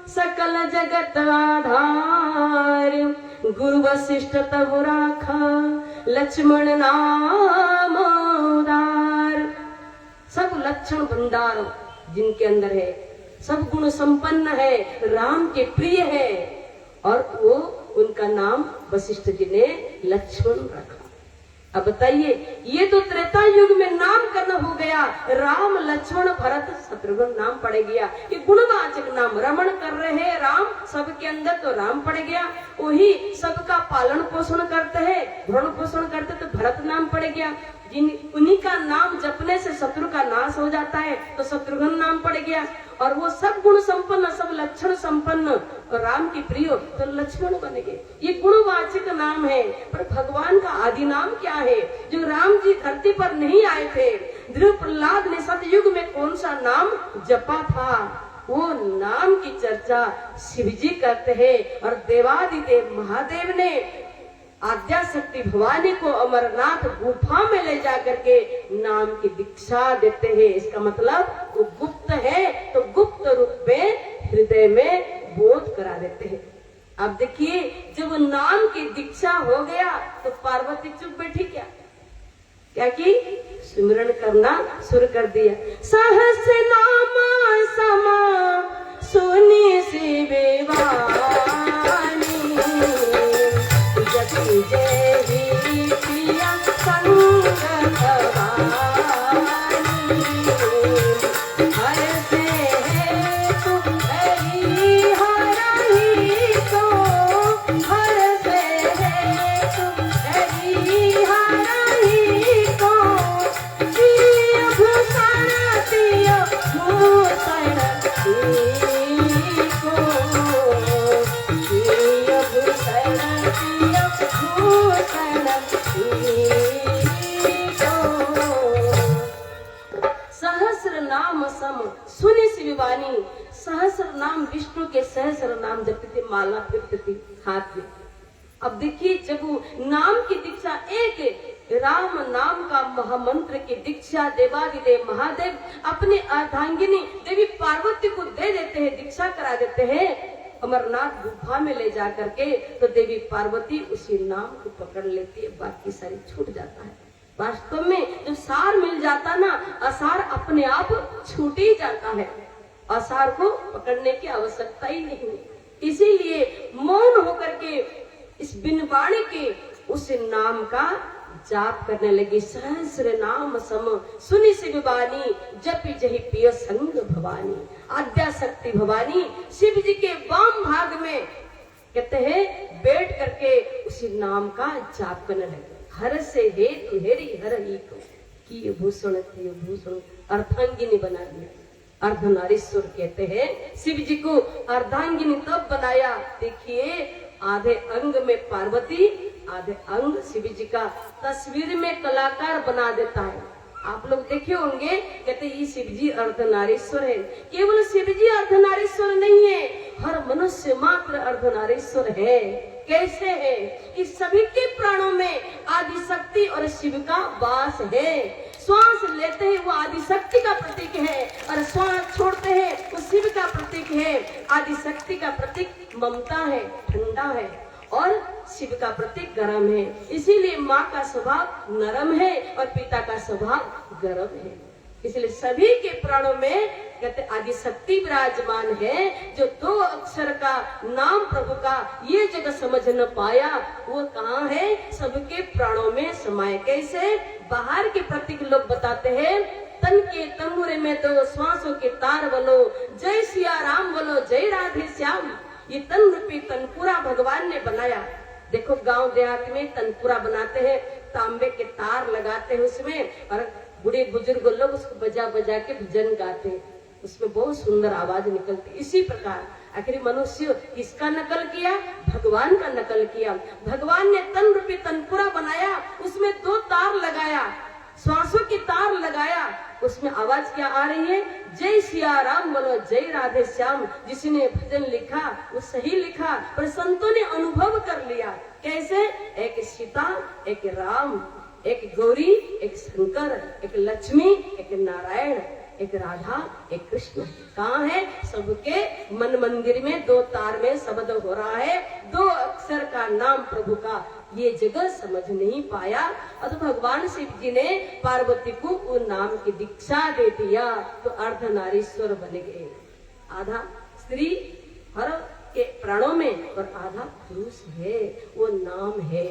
सकल जगत आधार, गुरु वशिष्ठ तब राखा लक्ष्मण नाम उदार। सब लक्षण भंडार जिनके अंदर है, सब गुण संपन्न है, राम के प्रिय है, और वो उनका नाम वशिष्ठ जी ने लक्ष्मण रखा। अब बताइए, ये तो त्रेता युग में नाम करना हो गया, राम लक्ष्मण भरत शत्रुघ्न नाम पड़ गया। ये गुणवाचक नाम, रमण कर रहे हैं राम सबके अंदर, तो राम पड़ गया। वही सबका पालन पोषण करते हैं, भरण पोषण करते, तो भरत नाम पड़ गया। जिन उन्हीं का नाम जपने से शत्रु का नाश हो जाता है, तो शत्रुघ्न नाम पड़ गया। और वो सब गुण संपन्न, सब लक्षण संपन्न, और राम की प्रिय, तो लक्ष्मण बन गए। ये गुणवाचक नाम है। पर भगवान का आदि नाम क्या है, जो राम जी धरती पर नहीं आए थे, ध्रुव प्रहलाद ने सतयुग में कौन सा नाम जपा था, वो नाम की चर्चा शिव जी करते हैं। और देवादिदेव महादेव ने आद्या शक्ति भवानी को अमरनाथ गुफा में ले जाकर के नाम की दीक्षा देते हैं। इसका मतलब वो गुप्त है, तो गुप्त रूप में हृदय में बोध करा देते हैं। अब देखिए, जब नाम की दीक्षा हो गया, तो पार्वती चुप बैठी क्या, क्या की सिमरन करना शुरू कर दिया। सहस नाम समा सुनी सी बेवानी, जति जय ही पिया संग भवानी, हर से है तू हरि हरहि तो, हर से विष्णु के सहस्र नाम जपती थी, माला फिरती थी हाथ में। अब देखिए जब वो नाम की दीक्षा, एक राम नाम का महामंत्र की दीक्षा देवादिदेव महादेव अपने अर्धांगिनी देवी पार्वती को दे देते हैं, दीक्षा करा देते हैं अमरनाथ गुफा में ले जा करके, तो देवी पार्वती उसी नाम को पकड़ लेती है, बाकी सारी छूट जाता है। वास्तव में जब सार मिल जाता ना, असार अपने आप छूट ही जाता है, असार को पकड़ने की आवश्यकता ही नहीं। इसीलिए मौन होकर के इस बिन वाणी के उस नाम का जाप करने लगी। सहस्र नाम सम सुनि शिव बानी, जपि जहि पिय संग भवानी। आद्या शक्ति भवानी शिव जी के वाम भाग में कहते हैं बैठ करके उसी नाम का जाप करने लगे। हर से हेतु हेरी हर ही को की भूषण की भूषण, अर्धांगिनी बना दिया। अर्धनारीश्वर कहते हैं शिव जी को अर्धांगिनी तब बनाया, देखिए आधे अंग में पार्वती, आधे अंग शिव जी का तस्वीर में कलाकार बना देता है। आप लोग देखे होंगे, कहते ये शिव जी अर्धनारीश्वर है। केवल शिव जी अर्धनारीश्वर नहीं है, हर मनुष्य मात्र अर्धनारीश्वर है। कैसे है कि सभी के प्राणों में आदि शक्ति और शिव का वास है। श्वास लेते हैं वो आदि शक्ति का प्रतीक है, और श्वास छोड़ते हैं वो शिव का प्रतीक है। आदि शक्ति का प्रतीक ममता है, ठंडा है, और शिव का प्रतीक गर्म है। इसीलिए माँ का स्वभाव नरम है और पिता का स्वभाव गर्म है। इसलिए सभी के प्राणों में कहते आदि शक्ति विराजमान है। जो दो अक्षर का नाम प्रभु का ये जगह समझ न पाया, वो कहाँ है? सबके प्राणों में समाये। कैसे? बाहर के प्रतीक लोग बताते हैं, तन के तंबुरे में तो श्वासों के तार बोलो, जय सिया राम बोलो, जय राधे श्याम। ये तन रूपी तनपुरा भगवान ने बनाया। देखो गांव देहात में तनपुरा बनाते हैं, तांबे के तार लगाते हैं उसमें, और बूढ़े बुजुर्ग लोग उसको बजा बजा के भजन गाते हैं, उसमें बहुत सुंदर आवाज निकलती। इसी प्रकार आखिर मनुष्य किसका नकल किया? भगवान का नकल किया। भगवान ने तन रूपी तनपुरा बनाया, उसमें दो तार लगाया, श्वासों की तार लगाया। उसमें आवाज क्या आ रही है? जय सिया राम बोलो, जय राधे श्याम। जिसने भजन लिखा वो सही लिखा, पर संतों ने अनुभव कर लिया। कैसे? एक सीता, एक राम, एक गौरी, एक शंकर, एक लक्ष्मी, एक नारायण, एक राधा, एक कृष्ण। कहाँ है? सबके मन मंदिर में दो तार में शब्द हो रहा है, दो अक्षर का नाम प्रभु का। ये जगह समझ नहीं पाया, और तो भगवान शिव जी ने पार्वती को वो नाम की दीक्षा दे दिया, तो अर्धनारीश्वर बन गए। आधा स्त्री हर के प्राणों में और आधा पुरुष है, वो नाम है।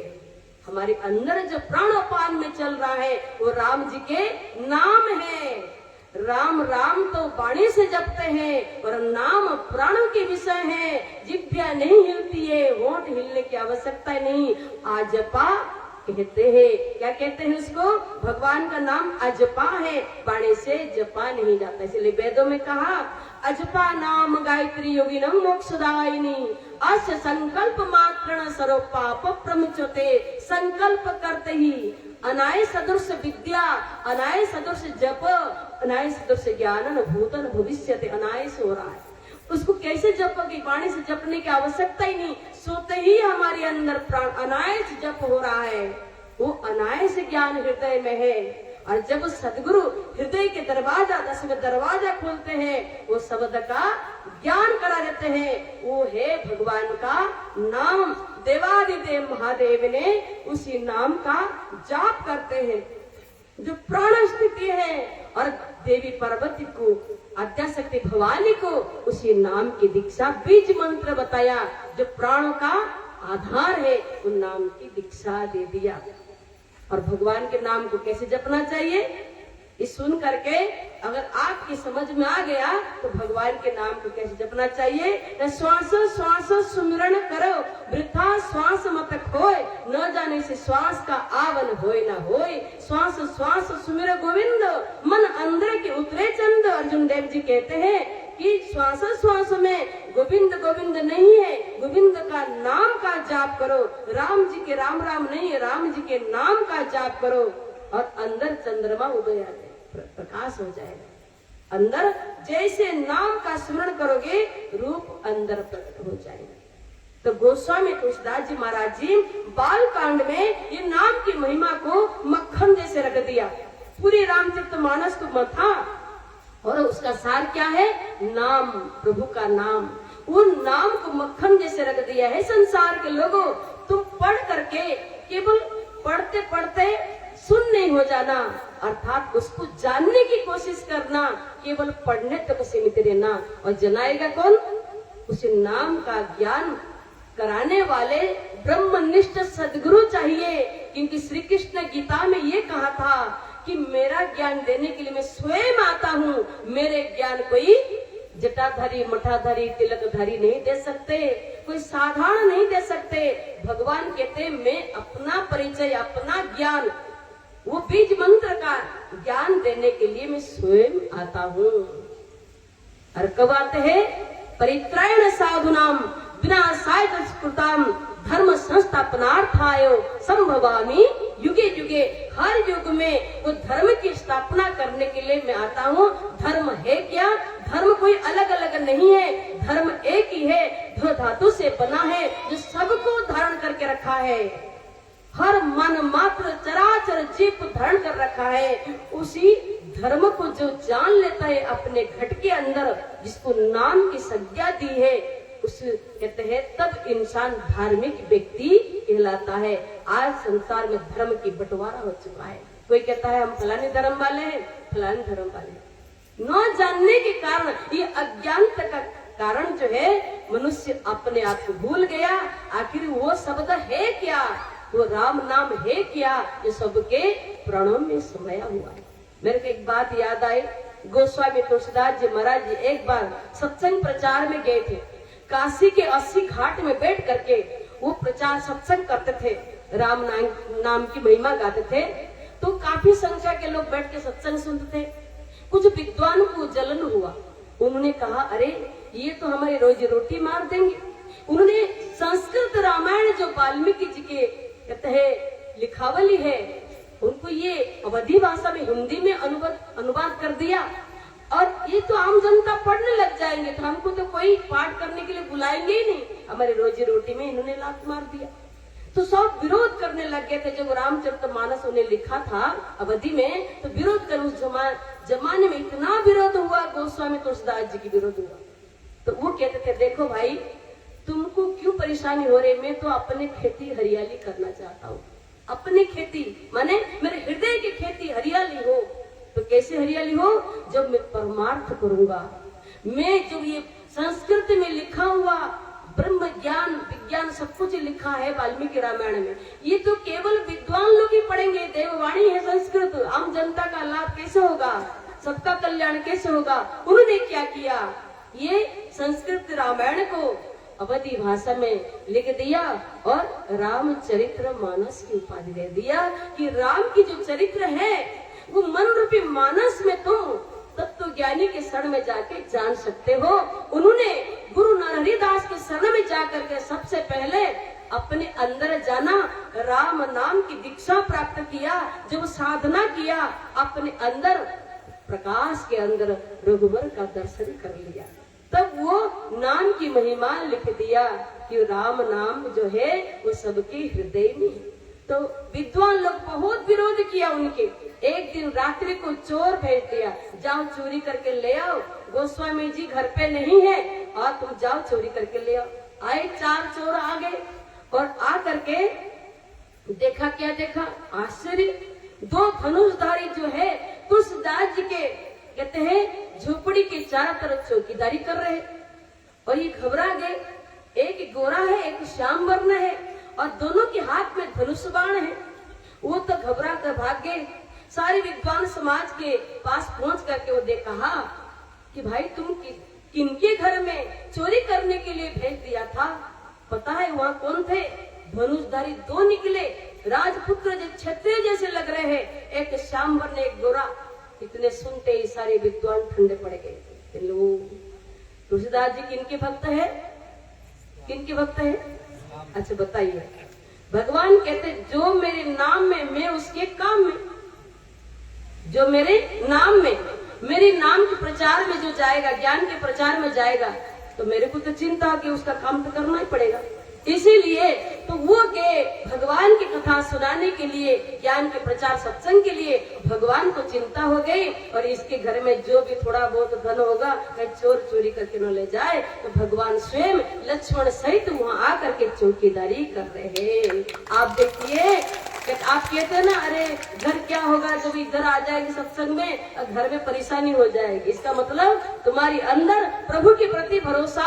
हमारे अंदर जो प्राणोपान में चल रहा है वो राम जी के नाम है। राम राम तो वाणी से जपते हैं, और नाम प्राणों के विषय है। जिभ्या नहीं हिलती है, होंठ हिलने की आवश्यकता नहीं। आजपा कहते हैं, क्या कहते हैं उसको? भगवान का नाम अजपा है, वाणी से जपा नहीं जाता। इसलिए वेदों में कहा, अजपा नाम गायत्री योगिनम मोक्षदायिनी, अस्य संकल्प मात्रण सर्व पाप प्रमुच्यते। संकल्प करते ही अनाय सदृश विद्या, अनाय सदृश जप, अनाय सदृश ज्ञान भूतन भविष्यते। अनाय से हो रहा है, उसको कैसे जपोगे? वाणी से जपने की आवश्यकता ही नहीं, सोते ही हमारे अंदर प्राण अनायास जप हो रहा है। वो अनायास ज्ञान हृदय में है, और जब सदगुरु हृदय के दरवाजा, 10वें दरवाजा खोलते हैं, वो शब्द का ज्ञान करा देते हैं। वो है भगवान का नाम। देवादिदेव महादेव ने उसी नाम का जाप करते हैं, जो प्राण स्थिति है। और देवी पार्वती को, आद्याशक्ति भवानी को उसी नाम की दीक्षा, बीज मंत्र बताया, जो प्राणों का आधार है, उन नाम की दीक्षा दे दिया। और भगवान के नाम को कैसे जपना चाहिए, इस सुन करके अगर आपकी समझ में आ गया तो भगवान के नाम को कैसे जपना चाहिए। श्वास श्वास सुमिरन करो, वृथा श्वास मत खोए, न जाने से श्वास का आवन होए न होए। श्वास श्वास सुमिर गोविंद, मन अंदर के उतरे चंद। अर्जुन देव जी कहते हैं कि श्वास श्वास में गोविंद गोविंद नहीं है, गोविंद का नाम का जाप करो। राम जी के राम राम नहीं है, राम जी के नाम का जाप करो, और अंदर चंद्रमा उदय आ जाए, प्रकाश हो जाएगा। अंदर जैसे नाम का स्मरण करोगे रूप अंदर प्रकट हो जाएगा। तो गोस्वामी तुलसीदास जी महाराज जी बाल कांड में ये नाम की महिमा को मक्खन जैसे रख दिया। पूरी रामचरितमानस को मथा और उसका सार क्या है? नाम, प्रभु का नाम। वो नाम को मक्खन जैसे रख दिया है। संसार के लोगों, तुम पढ़ करके केवल पढ़ते पढ़ते सुन नहीं हो जाना, अर्थात उसको जानने की कोशिश करना, केवल पढ़ने तक सीमित रहना। और जनाएगा कौन? उस नाम का ज्ञान कराने वाले ब्रह्मनिष्ठ सदगुरु चाहिए। क्योंकि श्री कृष्ण गीता में ये कहा था कि मेरा ज्ञान देने के लिए मैं स्वयं आता हूँ, मेरे ज्ञान कोई जटाधारी, मठाधारी, तिलकधारी नहीं दे सकते, कोई साधारण नहीं दे सकते। भगवान कहते मैं अपना परिचय, अपना ज्ञान, वो बीज मंत्र का ज्ञान देने के लिए मैं स्वयं आता हूँ। और कब आते हैं? परित्राण साधुनाम विनाशाय दुष्कृताम धर्म संस्थापनार्थाय संभवामि युगे युगे। हर युग में वो धर्म की स्थापना करने के लिए मैं आता हूँ। धर्म है क्या? धर्म कोई अलग अलग नहीं है, धर्म एक ही है, दो धातु से बना है, जो सबको धारण करके रखा है। हर मन मात्र चराचर जीव को धारण कर रखा है। उसी धर्म को जो जान लेता है अपने घट के अंदर, जिसको नाम की संज्ञा दी है, उस कहते हैं तब इंसान धार्मिक व्यक्ति कहलाता है। आज संसार में धर्म की बंटवारा हो चुका है। कोई कहता है हम फलाने धर्म वाले हैं, फलाने धर्म वाले हैं। न जानने के कारण, ये अज्ञानता का कारण जो है, मनुष्य अपने आप को भूल गया। आखिर वो शब्द है क्या? वो राम नाम है क्या? जो सबके प्राणों में समाया हुआ है। मेरे को एक बात याद आई। गोस्वामी तुलसीदास जी महाराज जी एक बार सत्संग प्रचार में गए थे। काशी के 80 घाट में बैठ करके वो प्रचार सत्संग करते थे, राम नाम की महिमा गाते थे। तो काफी संख्या के लोग बैठ के सत्संग सुनते थे। कुछ विद्वान को जलन हुआ। उन्होंने कहा अरे ये तो हमारी रोजी रोटी मार देंगे। उन्होंने संस्कृत रामायण जो वाल्मीकि जी के कहते हैं लिखावली है, उनको ये अवधी भाषा में हिंदी में अनुवाद कर दिया। और ये तो आम जनता पढ़ने लग जाएंगे, तो हमको तो कोई पाठ करने के लिए बुलाएंगे ही नहीं। हमारी रोजी रोटी में इन्होंने लात मार दिया। तो सब विरोध करने लग गए थे। जब रामचरितमानस उन्हें लिखा था अवधि में, तो विरोध कर उस जमाने में इतना विरोध हुआ, गोस्वामी तुलसीदास जी की विरोध हुआ। तो वो कहते थे देखो भाई, तुमको क्यों परेशानी हो रही? मैं तो अपने खेती हरियाली करना चाहता हूँ। अपनी खेती माने मेरे हृदय की खेती हरियाली हो। तो कैसे हरियाली हो? जब मैं परमार्थ करूंगा। मैं जो ये संस्कृत में लिखा हुआ ब्रह्म ज्ञान विज्ञान सब कुछ लिखा है वाल्मीकि रामायण में, ये तो केवल विद्वान लोग ही पढ़ेंगे। देववाणी है संस्कृत, आम जनता का लाभ कैसे होगा? सबका कल्याण कैसे होगा? उन्होंने क्या किया? ये संस्कृत रामायण को अवधी भाषा में लिख दिया और रामचरित्र मानस की उपाधि दे दिया कि राम की जो चरित्र है वो मन रूपी मानस में तुम तत्व ज्ञानी के शरण में जाके जान सकते हो। उन्होंने गुरु नरहरिदास के शरण में जाकर के सबसे पहले अपने अंदर जाना, राम नाम की दीक्षा प्राप्त किया। जब साधना किया, अपने अंदर प्रकाश के अंदर रघुवर का दर्शन कर लिया। तब वो नाम की महिमा लिख दिया कि राम नाम जो है वो सबके हृदय में है। तो विद्वान लोग बहुत विरोध किया उनके। एक दिन रात्रि को चोर भेज दिया, जाओ चोरी करके ले आओ। गोस्वामी जी घर पे नहीं है और तुम जाओ चोरी करके ले आओ। आए 4 चोर आ गए और आ करके देखा, क्या देखा? आश्चर्य! 2 धनुषधारी जो है तुलसीदास जी के कहते हैं झोपड़ी के चारों तरफ चौकीदारी कर रहे और ये घबरा गए। एक गोरा है, एक श्याम वर्ण है और दोनों के हाथ में धनुष बाण है। वो तो घबरा कर भाग गए। सारे विद्वान समाज के पास पहुंच करके वो कहा कि भाई तुम किनके घर में चोरी करने के लिए भेज दिया था? पता है वहाँ कौन थे? धनुषधारी 2 निकले, राजपुत्र जो क्षत्रिय जैसे लग रहे हैं, एक श्याम वर्ण एक गोरा। इतने सुनते ही सारे विद्वान ठंडे पड़ गए। तुलसीदास जी किनके भक्त है? किनके भक्त है? अच्छा बताइए। भगवान कहते जो मेरे नाम में, मैं उसके काम में। जो मेरे नाम में, मेरी नाम के प्रचार में जो जाएगा, ज्ञान के प्रचार में जाएगा, तो मेरे को तो चिंता कि उसका काम तो करना ही पड़ेगा। इसीलिए तो वो के भगवान की कथा सुनाने के लिए, ज्ञान के प्रचार सत्संग के लिए भगवान को चिंता हो गई। और इसके घर में जो भी थोड़ा बहुत धन होगा कहीं चोर चोरी करके न ले जाए, तो भगवान स्वयं लक्ष्मण सहित वहाँ आकर के चौकीदारी कर रहे हैं। आप देखिए, आप कहते हैं ना, अरे घर क्या होगा जब इधर आ जाएगी सत्संग में, घर में परेशानी हो जाएगी। इसका मतलब तुम्हारी अंदर प्रभु के प्रति भरोसा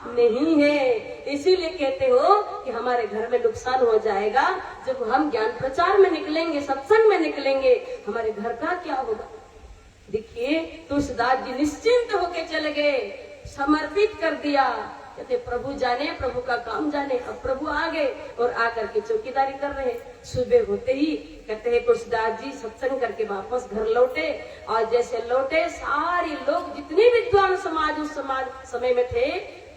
नहीं है। इसीलिए कहते हो कि हमारे घर में नुकसान हो जाएगा। जब हम ज्ञान प्रचार में निकलेंगे, सत्संग में निकलेंगे, हमारे घर का क्या होगा। देखिए तुलसीदास जी निश्चिंत होके चले गए, समर्पित कर दिया। कहते प्रभु जाने, प्रभु का काम जाने। अब प्रभु आ गए और आकर के चौकीदारी कर रहे। सुबह होते ही कहते हैं तुलसीदास जी सत्संग करके वापस घर लौटे। और जैसे लौटे, सारे लोग जितने विद्वान समाज उस समय में थे,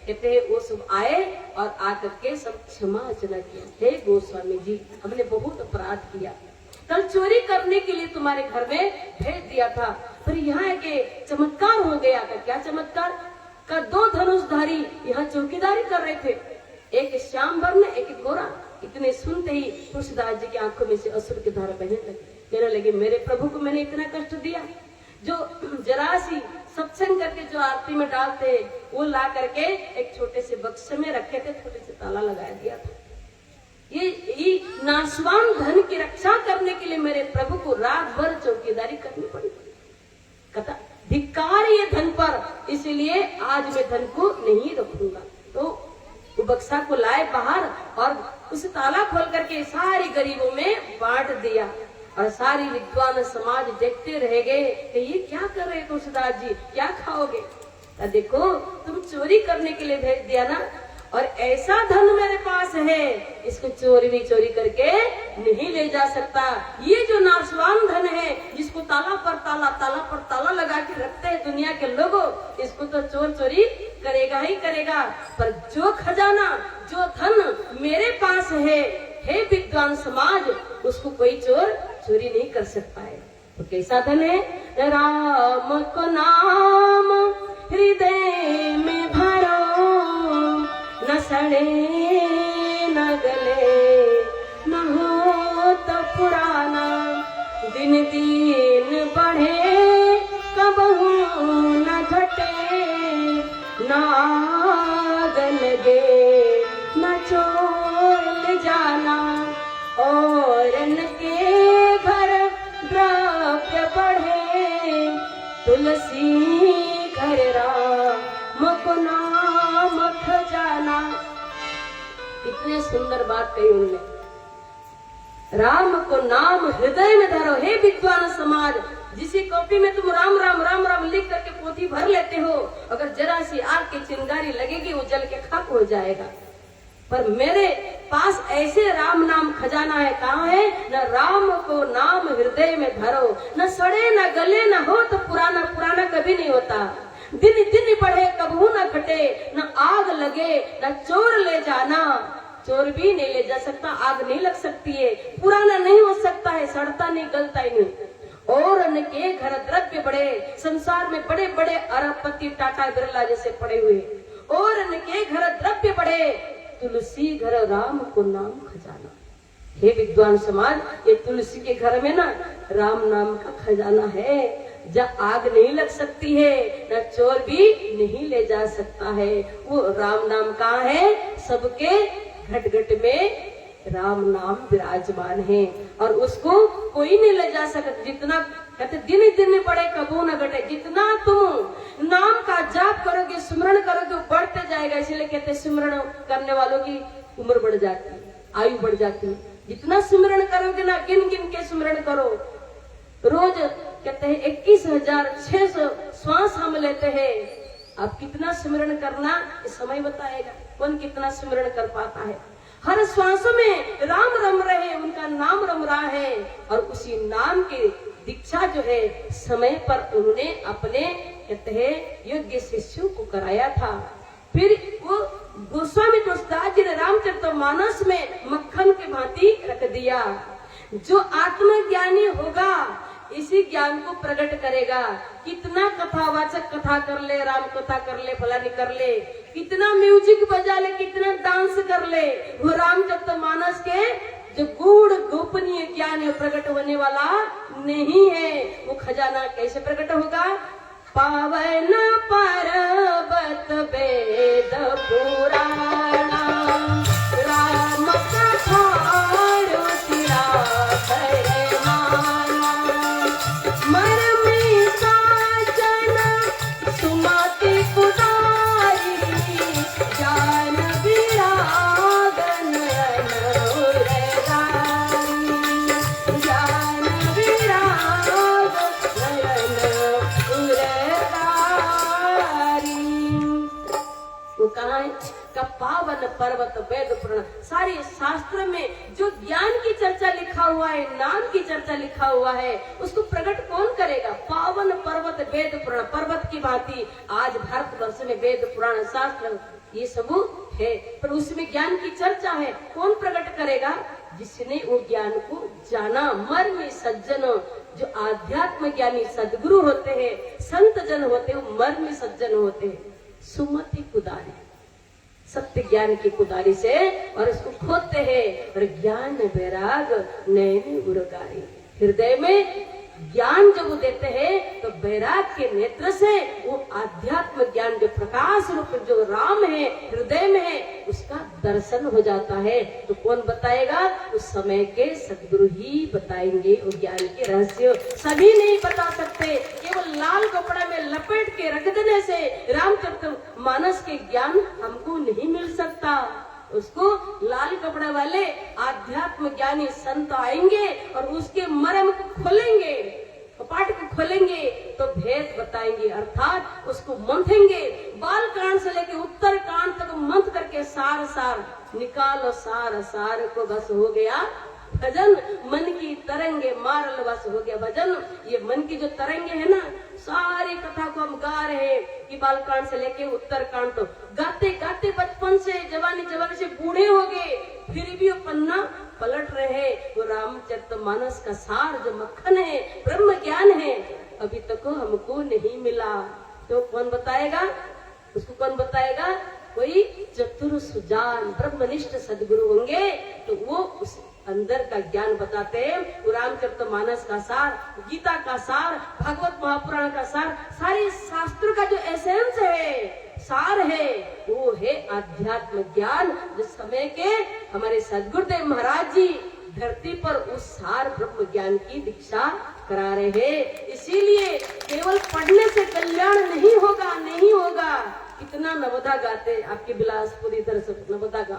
कहते हैं वो सब आए और आकर के सब क्षमा याचना किया। हे गोस्वामी जी, हमने बहुत अपराध किया, कल चोरी करने के लिए तुम्हारे घर में भेज दिया था, पर यहाँ के चमत्कार हो गया। का क्या चमत्कार? का 2 धनुषधारी यहाँ चौकीदारी कर रहे थे, एक श्याम वर्ण, एक गोरा। इतने सुनते ही तुलसीदास जी की आंखों में से अश्रु की धारा बहने लगी। कहने लगे मेरे प्रभु को मैंने इतना कष्ट दिया, जो जरा सी सत्संग करके जो आरती में डालते वो ला करके एक छोटे से बक्से में रखे थे, छोटे से ताला लगा दिया था। ये नाशवान धन की रक्षा करने के लिए मेरे प्रभु को रात भर चौकीदारी करनी पड़ी। कथा धिक्कार ये धन पर, इसलिए आज मैं धन को नहीं रखूंगा। तो वो बक्सा को लाए बाहर और उसे ताला खोल करके सारी गरीबों में बांट दिया। और सारी विद्वान समाज देखते रह गए कि ये क्या कर रहे तुलसीदास जी, क्या खाओगे? देखो तुम चोरी करने के लिए भेज दिया ना, और ऐसा धन मेरे पास है, इसको चोरी भी चोरी करके नहीं ले जा सकता। ये जो नाशवान धन है, जिसको ताला पर ताला लगा के रखते हैं दुनिया के लोगों, इसको तो चोर चोरी करेगा ही करेगा। पर जो खजाना, जो धन मेरे पास है, हे विद्वान समाज, उसको कोई चोर चोरी नहीं कर सकता है। तो कैसा धन है? राम को नाम हृदय में भरो, न सड़े न गले न हो तो पुराना, दिन दिन बढ़े कबहू न घटे, न आग लगे न चोर ले जाना, और के घर द्रव्य बढ़े, तुलसी घर राम को नाम खजाना। इतने सुंदर बात कही उन्होंने। राम को नाम हृदय में धरो, हे विद्वान समाज। जिसी कॉपी में तुम राम राम राम राम लिख करके पोथी भर लेते हो, अगर जरा सी आग की चिंगारी लगेगी वो जल के खाक हो जाएगा। पर मेरे पास ऐसे राम नाम खजाना है। कहाँ है? न राम को नाम हृदय में धरो, न सड़े न गले न हो तो पुराना, पुराना कभी नहीं होता। दिन दिन बढ़े कबहू न घटे, न आग लगे न चोर ले जाना। चोर भी नहीं ले जा सकता, आग नहीं लग सकती है, पुराना नहीं हो सकता है, सड़ता नहीं, गलता ही नहीं। और उनके घर द्रव्य बड़े, संसार में बड़े बड़े अरबपति टाटा बिरला जैसे पड़े हुए, और उनके घर द्रव्य बड़े, तुलसी घर राम को नाम खजाना। हे विद्वान समाज, ये तुलसी के घर में ना राम नाम का खजाना है, जहाँ आग नहीं लग सकती है, न चोर भी नहीं ले जा सकता है। वो राम नाम कहाँ है? सबके घट घट में राम नाम विराजमान है, और उसको कोई नहीं ले जा सकता। जितना कहते दिन दिन बढ़े कबू न घटे, जितना तुम नाम का जाप करोगे, सुमरण करोगे, बढ़ते जाएगा। इसलिए कहते सुमरण करने वालों की उम्र बढ़ जाती है, आयु बढ़ जाती है। जितना सुमरण करोगे ना, गिन गिन के सुमरण करो। रोज कहते हैं 21,600 श्वास हम लेते हैं। आप कितना सुमरण करना, इस समय बताएगा कौन कितना सुमरण कर पाता है। हर श्वास में राम रम रहे, उनका नाम रम रहा है, और उसी नाम की दीक्षा जो है समय पर उन्होंने अपने कहते हैं योग्य शिष्यों को कराया था। फिर वो गोस्वामी तुलसीदास जी ने रामचरितमानस में मक्खन की भांति रख दिया। जो आत्मज्ञानी होगा, इसी ज्ञान को प्रकट करेगा। कितना कथावाचक कथा कर ले, राम कथा कर ले, फलानी कर ले, कितना म्यूजिक बजा ले, कितना डांस कर ले, वो रामचरितमानस के जो गूढ़ गोपनीय ज्ञान है प्रकट होने वाला नहीं है। वो खजाना कैसे प्रकट होगा? पावन पर्वत वेद पुराण राम कथा रुचिरा करमाना मरमी साजन सुमति कुदारी ज्ञान विराग नयन उरगारी ज्ञान विराग नयन उरगारी। वो कहा है का पावन पर्वत वेद पुराण, सारे शास्त्र में जो ज्ञान की चर्चा लिखा हुआ है, नाम की चर्चा लिखा हुआ है, उसको प्रकट कौन करेगा? पावन पर्वत वेद पुराण। पर्वत की भांति आज भारतवर्ष में वेद पुराण शास्त्र ये सब है, पर उसमें ज्ञान की चर्चा है। कौन प्रकट करेगा? जिसने वो ज्ञान को जाना। मर्म सज्जन, जो आध्यात्म ज्ञानी सदगुरु होते हैं, संत जन होते हैं, मर्म सज्जन होते हैं। सुमति कुदारी, सत्य ज्ञान की कुदारी से और इसको खोदते हैं, और ज्ञान वैराग नैन उरगारी। हृदय में ज्ञान जब वो देते हैं तो वैराग के नेत्र से वो आध्यात्म ज्ञान जो प्रकाश रूप जो राम है हृदय में है उसका दर्शन हो जाता है। तो कौन बताएगा? उस समय के सदगुरु ही बताएंगे वो ज्ञान के रहस्य। सभी नहीं बता सकते। केवल लाल कपड़ा में लपेट के रख देने से रामचरितमानस के ज्ञान हमको नहीं मिल सकता। उसको लाल कपड़ा वाले आध्यात्म ज्ञानी संत आएंगे और उसके मर्म को खोलेंगे, कपाट को खोलेंगे तो भेद बताएंगे, अर्थात उसको मंथेंगे। बाल कांड से लेके उत्तर कांड तक मंथ करके सार सार निकालो, सार सार को बस हो गया भजन। मन की तरंगे मारल बस हो गया भजन। ये मन की जो तरंगे है ना, सारी कथा को हम गा रहे हैं कि बालकांड से लेके उत्तरकांड, तो गाते गाते बचपन से जवानी से बूढ़े हो गए, फिर भी वो पन्ना पलट रहे। वो रामचरितमानस का सार जो मक्खन है, ब्रह्म ज्ञान है, अभी तक हमको नहीं मिला। तो कौन बताएगा? उसको कौन बताएगा? कोई चतुर सुजान ब्रह्मनिष्ठ सदगुरु होंगे तो वो उस अंदर का ज्ञान बताते हैं। रामचरितमानस का सार, गीता का सार, भागवत महापुराण का सार, सारे शास्त्र का जो एसेंस है, सार है, वो है आध्यात्म ज्ञान। जो समय के हमारे सदगुरुदेव महाराज जी धरती पर उस सार ब्रह्म ज्ञान की दीक्षा करा रहे हैं। इसीलिए केवल पढ़ने से कल्याण नहीं होगा, नहीं होगा। कितना नवदा गाते आपके बिलासपुर इधर से नवदा गा।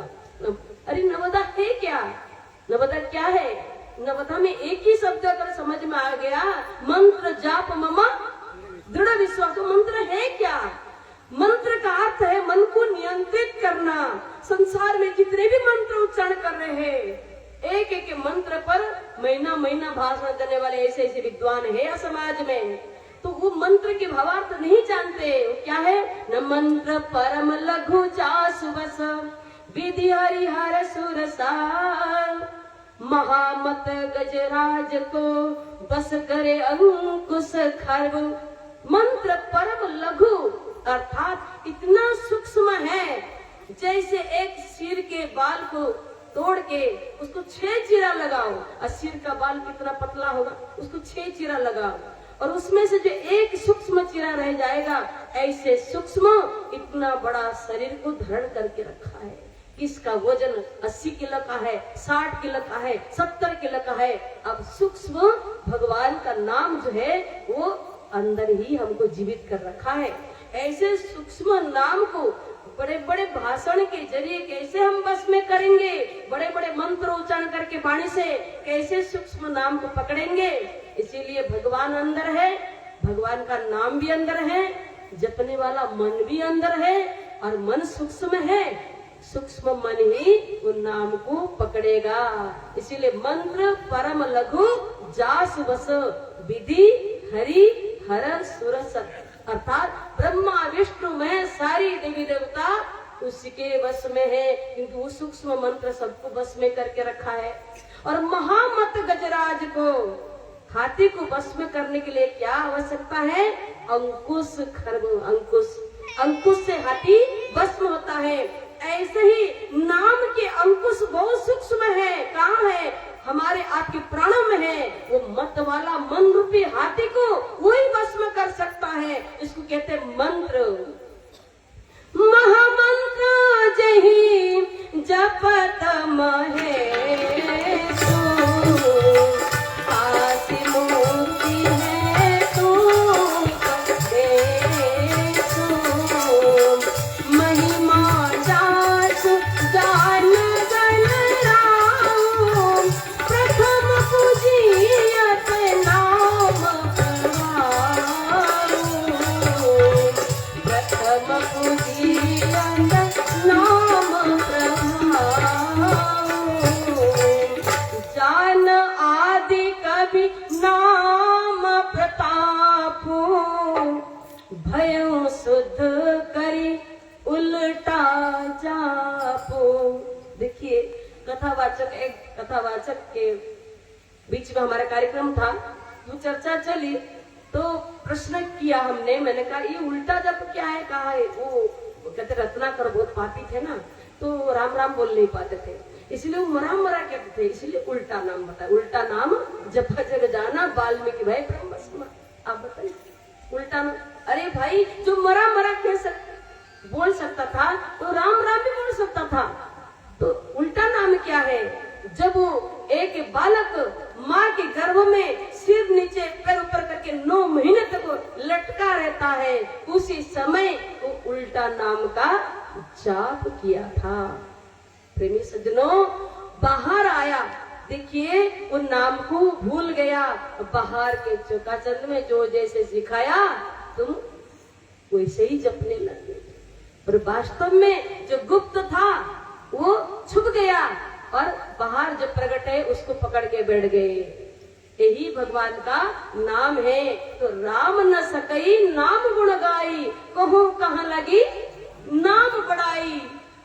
अरे नवदा है क्या? नवदा क्या है? नवदा में एक ही शब्द अगर समझ में आ गया, मंत्र जाप ममा दृढ़ विश्वास। मंत्र है क्या? मंत्र का अर्थ है मन को नियंत्रित करना। संसार में जितने भी मंत्र उच्चारण कर रहे हैं, एक एक मंत्र पर महीना महीना भाषण करने वाले ऐसे ऐसे विद्वान है समाज में, तो वो मंत्र के भावार्थ नहीं जानते। वो क्या है? न मंत्र परम लघु चासु बस विधि हरिहर सुरसार महामत गजराज को बस करे अंकुश खर्व। मंत्र परम लघु अर्थात इतना सूक्ष्म है, जैसे एक सिर के बाल को तोड़ के उसको 6 चीरा लगाओ, और सिर का बाल कितना पतला होगा, उसको 6 चीरा लगाओ और उसमें से जो एक सूक्ष्म चीरा रह जाएगा, ऐसे सूक्ष्म इतना बड़ा शरीर को धारण करके रखा है। किसका वजन 80 किलो का है, 60 किलो का है, 70 किलो का है। अब सूक्ष्म भगवान का नाम जो है वो अंदर ही हमको जीवित कर रखा है। ऐसे सूक्ष्म नाम को बड़े बड़े भाषण के जरिए कैसे हम बस में करेंगे, बड़े बड़े मंत्र उच्चारण करके वाणी से कैसे सूक्ष्म नाम को पकड़ेंगे। इसीलिए भगवान अंदर है, भगवान का नाम भी अंदर है, जपने वाला मन भी अंदर है, और मन सूक्ष्म है, सूक्ष्म मन ही उन नाम को पकड़ेगा। इसीलिए मंत्र परम लघु जास बस विधि हरि हर सुरस, अर्थात ब्रह्मा विष्णु में सारी देवी देवता उसके बस में है, क्योंकि वो सूक्ष्म मंत्र सबको बस में करके रखा है। और महामत गजराज को हाथी को वश में करने के लिए क्या आवश्यकता है? अंकुश खर्व, अंकुश, अंकुश से हाथी वश में होता है। ऐसे ही नाम के अंकुश बहुत सूक्ष्म है। कहाँ है? हमारे आपके प्राणों में है। वो मत वाला मन रूपी हाथी को वही वश में कर सकता है। इसको कहते हैं मंत्र। महामंत्र जही जपत महेशु, काशी मूर्ति है तू कटेशु, महिमा जासु जान गण राम, प्रथम पूजियत नाम प्रभाऊ, प्रथम पूजियत नाम प्रभाऊ, जान आदि कवि नाम प्रतापु, भयो शुद्ध करी उल्टा जापो। देखिए कथावाचक, एक कथावाचक के बीच में हमारा कार्यक्रम था, तो चर्चा चली, तो प्रश्न किया हमने, मैंने कहा ये उल्टा जप क्या है? कहा है वो कहते रत्नाकर बहुत पापी थे ना, तो राम राम बोल नहीं पाते थे, इसलिए वो मरा मरा कहते थे, इसलिए उल्टा नाम बताया। उल्टा नाम जपा जग जाना, वाल्मीकि भाई ब्रह्म स्मरण। आप बताइए उल्टा नाम। अरे भाई जो मरा मरा बोल सकता था तो राम राम भी बोल सकता था, तो उल्टा नाम क्या है? जब वो एक बालक माँ के गर्भ में सिर नीचे पैर ऊपर करके 9 महीने तक लटका रहता है, उसी समय वो उल्टा नाम का जाप किया था। प्रेमी सज्जनों, बाहर आया, देखिए वो नाम को भूल गया, बाहर के चौकाचंद में जो जैसे सिखाया तुम वैसे ही जपने लगे, और वास्तव में जो गुप्त था वो छुप गया और बाहर जो प्रकट है उसको पकड़ के बैठ गए। यही भगवान का नाम है। तो राम न सकई नाम गुण गाई, कहो कहाँ लगी नाम बढ़ाई।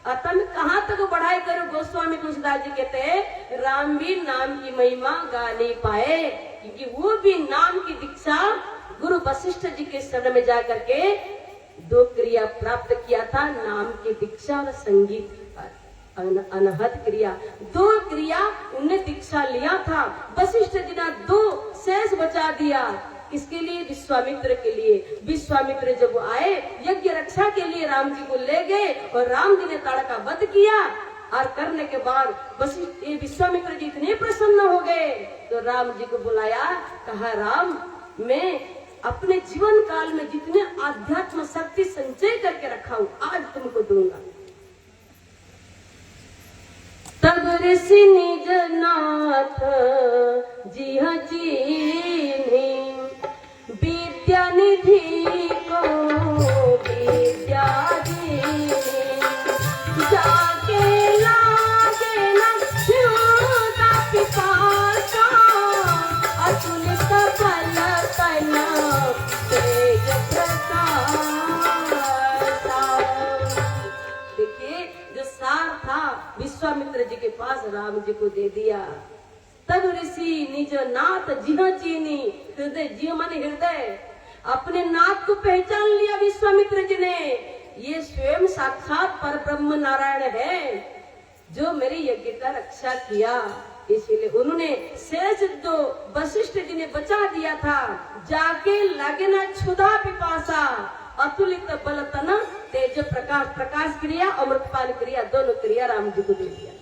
अतन कहाँ तक बढ़ाई करो? गोस्वामी तुलसीदास जी कहते हैं राम भी नाम की महिमा गा नहीं पाए, क्योंकि वो भी नाम की दीक्षा गुरु वशिष्ठ जी के शरण में जा करके 2 क्रिया प्राप्त किया था, नाम की दीक्षा और संगीत अनहद क्रिया। 2 क्रिया उनने दीक्षा लिया था। वशिष्ठ जी ने 2 शेष बचा दिया। किसके लिए? विश्वामित्र के लिए। विश्वामित्र जब आए यज्ञ रक्षा के लिए राम जी को ले गए और राम जी ने ताड़का वध किया, और करने के बाद वशिष्ठ विश्वामित्र जी इतने प्रसन्न हो गए तो राम जी को बुलाया, कहा राम मैं अपने जीवन काल में जितने आध्यात्म शक्ति संचय करके रखा हूं आज तुमको दूंगा। तब ऋषि निज नाथ जिह जीनी, विद्या निधि को विद्या दीनी, जाके लागे न क्षुधा पिपासा, अतुलित बल तना तेज प्रतापा। देखिए जो सार था विश्वामित्र जी के पास राम जी को दे दिया। तब ऋषि निज नाथ जिह चीनी, हृदय, जीव माने हृदय, अपने नाथ को पहचान लिया विश्वामित्र जी ने। ये स्वयं साक्षात पर ब्रह्म नारायण है जो मेरी यज्ञ का रक्षा किया। इसीलिए उन्होंने शेष जो वशिष्ठ जी ने बचा दिया था, जाके लगे ना क्षुधा पिपासा, अतुलित बल तना तेज प्रकाश, प्रकाश क्रिया अमृतपान क्रिया, दोनों क्रिया राम जी को दे दिया।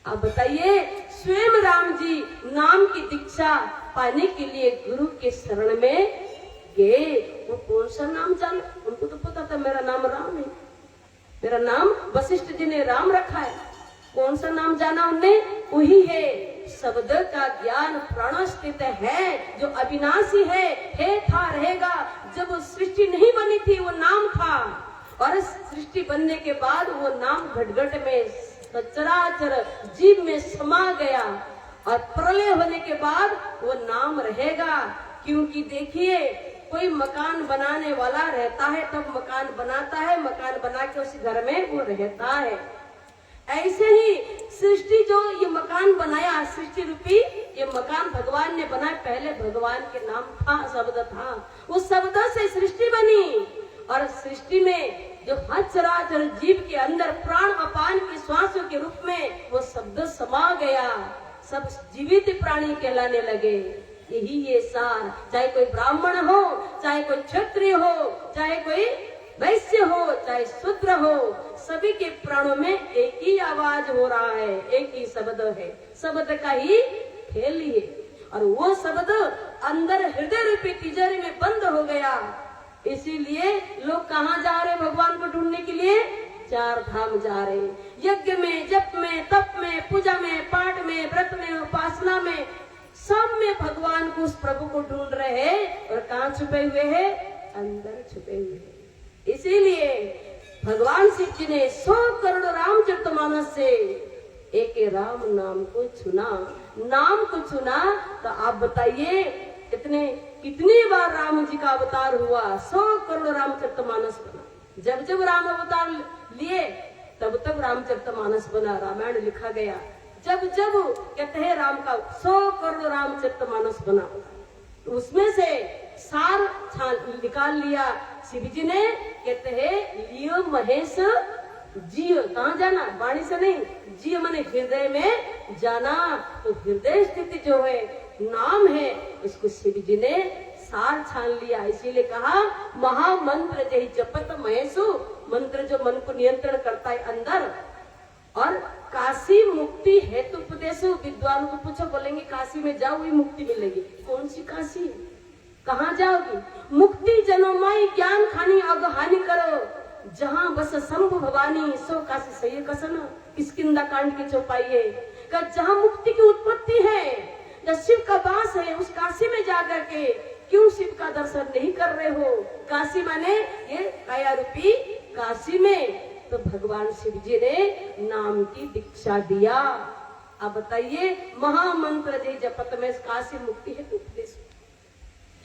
आप बताइए स्वयं राम जी नाम की दीक्षा पाने के लिए गुरु के शरण में गए। वो कौन सा नाम जाने? उनको तो पता था मेरा नाम राम है, मेरा नाम वशिष्ठ जी ने राम रखा है। कौन सा नाम जाना उनने? वही है शब्द का ज्ञान प्राण स्थित है, जो अविनाशी है था रहेगा। जब सृष्टि नहीं बनी थी वो नाम था, और सृष्टि बनने के बाद वो नाम घटघट में सचराचर जीव में समा गया, और प्रलय होने के बाद वो नाम रहेगा। क्योंकि देखिए कोई मकान बनाने वाला रहता है तब मकान बनाता है, मकान बना के उस घर में वो रहता है। ऐसे ही सृष्टि जो ये मकान बनाया, सृष्टि रूपी ये मकान भगवान ने बनाया, पहले भगवान के नाम था, शब्द था, उस शब्द से सृष्टि बनी। और सृष्टि में जो हर चराचर जीव के अंदर प्राण अपान के श्वासों के रूप में वो शब्द समा गया, सब जीवित प्राणी कहलाने लगे। यही ये सार, चाहे कोई ब्राह्मण हो, चाहे कोई क्षत्रिय हो, चाहे कोई वैश्य हो, चाहे शूद्र हो, सभी के प्राणों में एक ही आवाज हो रहा है, एक ही शब्द है, शब्द का ही खेल ही है। और वो शब्द अंदर हृदय रूपी तिजोरी में बंद हो गया। इसीलिए लोग कहाँ जा रहे भगवान को ढूंढने के लिए? चार धाम जा रहे, यज्ञ में, जप में, तप में, पूजा में, पाठ में, व्रत में, उपासना में, सब में भगवान को, उस प्रभु को ढूंढ रहे हैं। और कहाँ छुपे हुए हैं? अंदर छुपे हुए हैं। इसीलिए भगवान शिव जी ने 100 करोड़ रामचरितमानस से एक राम नाम को चुना, नाम को चुना। तो आप बताइए कितनी बार राम जी का अवतार हुआ? 100 करोड़ रामचरितमानस बना। जब जब राम अवतार लिए तब तब रामचरितमानस बना, रामायण लिखा गया। जब जब कहते हैं राम का 100 करोड़ रामचरितमानस बना, तो उसमें से सार निकाल लिया शिव जी ने। कहते हैं लियो महेश जियो, कहाँ जाना? वाणी से नहीं, जियो माने हृदय में जाना। तो हृदय स्थिति जो है, नाम है, उसको शिव जी ने सार छान लिया। इसीलिए कहा महामंत्र जय जपत महेशु, मंत्र जो मन को नियंत्रण करता है अंदर। और काशी मुक्ति हेतु उपदेशु, विद्वान को पूछो, बोलेंगे काशी में जाओ ही मुक्ति मिलेगी। कौन सी काशी? कहाँ जाओगी? मुक्ति जनोमय ज्ञान खानी अग हानि करो, जहाँ बस शंभु भवानी सो काशी सही कसन। किष्किंधा कांड की चौपाई है, जहाँ मुक्ति की उत्पत्ति है, जब शिव का वास है, उस काशी में जाकर के क्यों शिव का दर्शन नहीं कर रहे हो? काशी माने ये काया रूपी काशी में। तो भगवान शिव जी ने नाम की दीक्षा दिया। अब बताइए महामंत्र जय जपत में काशी मुक्ति है उपदेश।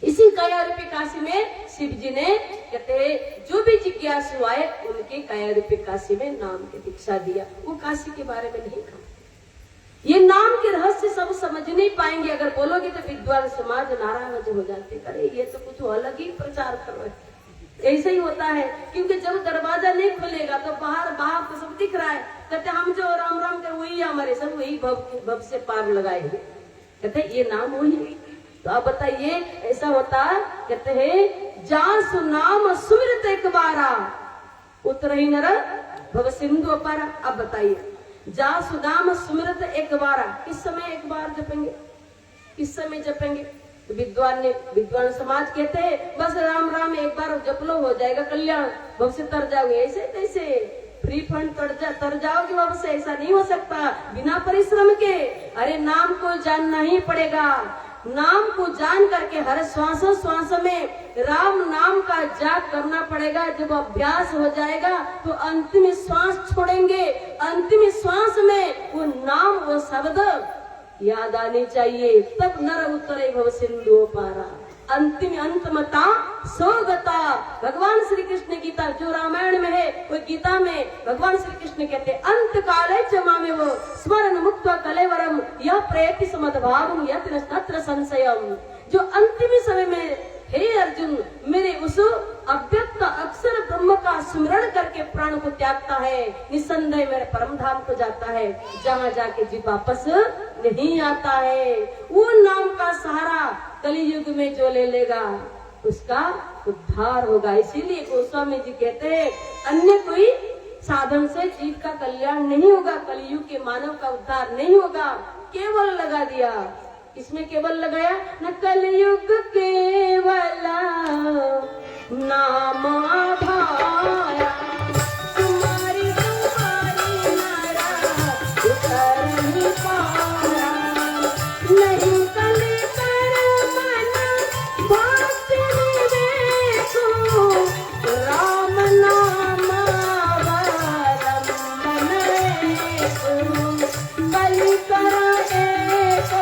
इसी काया रूपी काशी में शिव जी ने कहते जो भी जिज्ञासु आए उनके काया रूपी काशी में नाम की दीक्षा दिया। वो काशी के बारे में नहीं कहा। ये नाम के रहस्य सब समझ नहीं पाएंगे। अगर बोलोगे तो विद्वान समाज नाराज हो जाते, करे ये तो कुछ अलग ही प्रचार कर रहे हैं। ऐसा ही होता है, क्योंकि जब दरवाजा नहीं खुलेगा तो बाहर बाहर तो सब दिख रहा है। कहते हम जो राम राम कर वही हमारे सब वही भव से पार लगाएंगे। कहते ये नाम वही। तो आप बताइए ऐसा होता? कहते हैं जासु नाम सुमिरत एक बारा उतर ही नर भव सिंधु अपारा। अब बताइए जासु नाम सुमिरत एक बारा, किस समय एक बार जपेंगे? किस समय जपेंगे? तो विद्वान समाज कहते हैं बस राम राम एक बार जप लो, हो जाएगा कल्याण, भव से तर जाओगे। ऐसे कैसे फ्री फंड तर जाओगे भव से? ऐसा नहीं हो सकता बिना परिश्रम के। अरे नाम को जानना ही पड़ेगा। नाम को जान करके हर श्वास में राम नाम का जाप करना पड़ेगा। जब अभ्यास हो जाएगा तो अंतिम श्वास छोड़ेंगे, अंतिम श्वास में वो नाम, वो शब्द याद आनी चाहिए, तब नर उतरे भव सिंधु पारा। अंतिम अंतमता सोगता। भगवान श्री कृष्ण गीता जो रामायण में है, वो गीता में भगवान श्री कृष्ण कहते अंत काले च मामे वो स्मरण मुक्त्वा कलेवरम यह प्रयति समद्भावम यत्र तत्र संशयम। जो अंतिम समय में हे अर्जुन मेरे उस अव्यक्त अक्षर ब्रह्म का स्मरण करके प्राण को त्यागता है, निसंदेह मेरे परम धाम को जाता है, जहाँ जाके जी वापस नहीं आता है। वो नाम का सहारा कलियुग में जो ले लेगा उसका उद्धार होगा। इसीलिए गोस्वामी जी कहते हैं अन्य कोई साधन से जीव का कल्याण नहीं होगा, कलियुग के मानव का उद्धार नहीं होगा। केवल लगा दिया, इसमें केवल लगाया न कलयुग केवल नाम आधारा तुम्हारी तुम्हारी नारा उतर नहीं पारा नहीं कल कर मन भक्ति विवेको राम नाम वरम बलि कर एक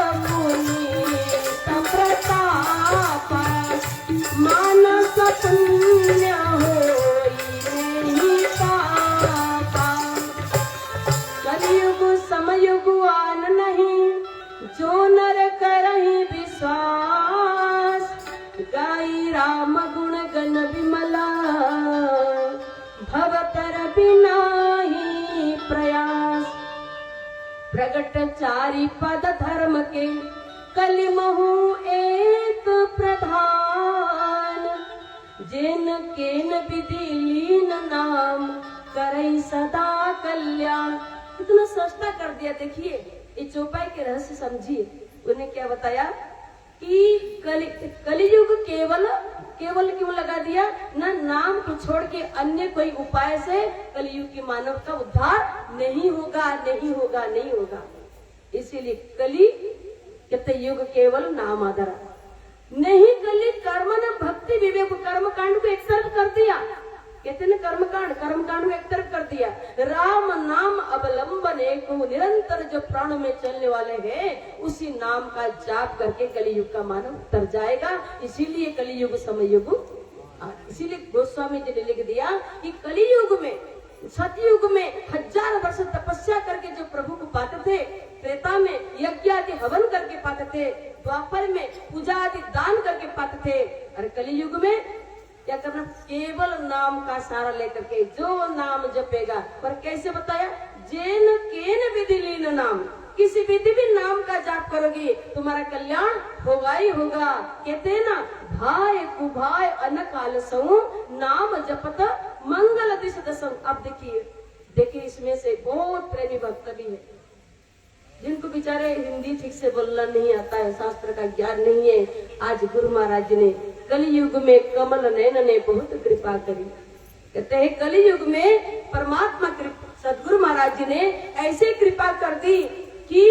मानस पुण्य होई नहीं पापा। कलियुग समय जुगुआन नहीं, जो नर करहि विश्वास। गाई राम गुण गण विमला, भवतर बिनाहि प्रयास। प्रगट चारि पद धर्म के, कलिमहु एक प्रधान। जेन केन विधि लीन नाम, करई सदा कल्याण। कितना सस्ता कर दिया। देखिए ये चौपाई के रहस्य समझिए। उन्हें क्या बताया कि कलियुग केवल क्यों लगा दिया ना, नाम को छोड़ के अन्य कोई उपाय से कलियुग की मानव का उद्धार नहीं होगा, नहीं होगा, नहीं होगा। इसीलिए कली कहते युग केवल नाम आधारा नहीं। कली कर्म न भक्ति विवेक, कर्म कांड को एक तरफ कर दिया। कहते ना कर्म कांड को एक तरफ कर दिया। राम नाम अवलंबन को निरंतर जो प्राणों में चलने वाले हैं, उसी नाम का जाप करके कलियुग का मानव तर जाएगा। इसीलिए कलियुग समयुग। इसीलिए गोस्वामी जी ने लिख दिया कि कलियुग में, सतयुग में 1000 वर्ष तपस्या करके जो प्रभु को पाते थे, त्रेता में यज्ञ आदि हवन करके पाते थे, द्वापर में पूजा आदि दान करके पाते थे, और कलियुग में क्या करना, केवल नाम का सहारा लेकर के जो नाम जपेगा। पर कैसे बताया, जेन केन विधि लीन नाम, किसी विधि भी नाम का जाप करोगे तुम्हारा कल्याण होगा ही होगा। कहते हैं ना, भाई कुभाय अनकाल सऊ, नाम जपत मंगल दिश दसम। अब देखिए इसमें से बहुत प्रेमी भक्त भी है जिनको बेचारे हिंदी ठीक से बोलना नहीं आता है, शास्त्र का ज्ञान नहीं है। आज गुरु महाराज ने कलियुग में कमल नयन ने बहुत कृपा करी। कहते हैं कलियुग में परमात्मा सदगुरु महाराज जी ने ऐसे कृपा कर दी कि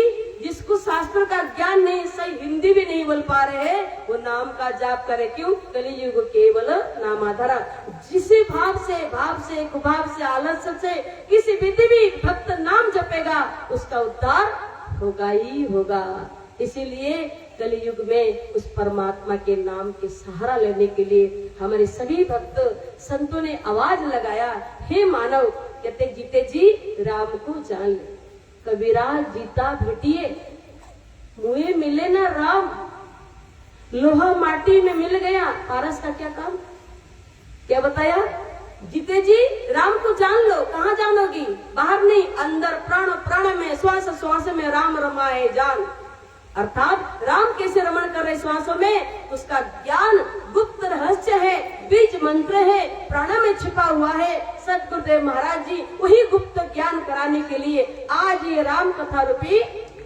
जिसको शास्त्र का ज्ञान नहीं, सही हिंदी भी नहीं बोल पा रहे हैं, वो नाम का जाप करे। क्यों? कलियुग केवल नाम आधारा। जिसे भाव से कुभाव से आलस्य से किसी विधि भी भक्त नाम जपेगा, उसका उद्धार होगा ही होगा। इसीलिए कलियुग में उस परमात्मा के नाम के सहारा लेने के लिए हमारे सभी भक्त संतों ने आवाज लगाया, हे मानव, कहते जीते जी राम को जान ले। कबीरा जीता भेटिए, मुझे मिले ना राम। लोहा माटी में मिल गया, पारस का क्या काम। क्या बताया, जीते जी राम को जान लो। कहाँ जानोगी? बाहर नहीं, अंदर प्राण प्राण में, श्वास श्वास में राम रमाए जान। अर्थात राम कैसे रमण कर रहे श्वासों में, उसका ज्ञान गुप्त रहस्य है, बीज मंत्र है, प्राण में छिपा हुआ है। सदगुरुदेव महाराज जी वही गुप्त ज्ञान कराने के लिए आज ये राम कथा रूपी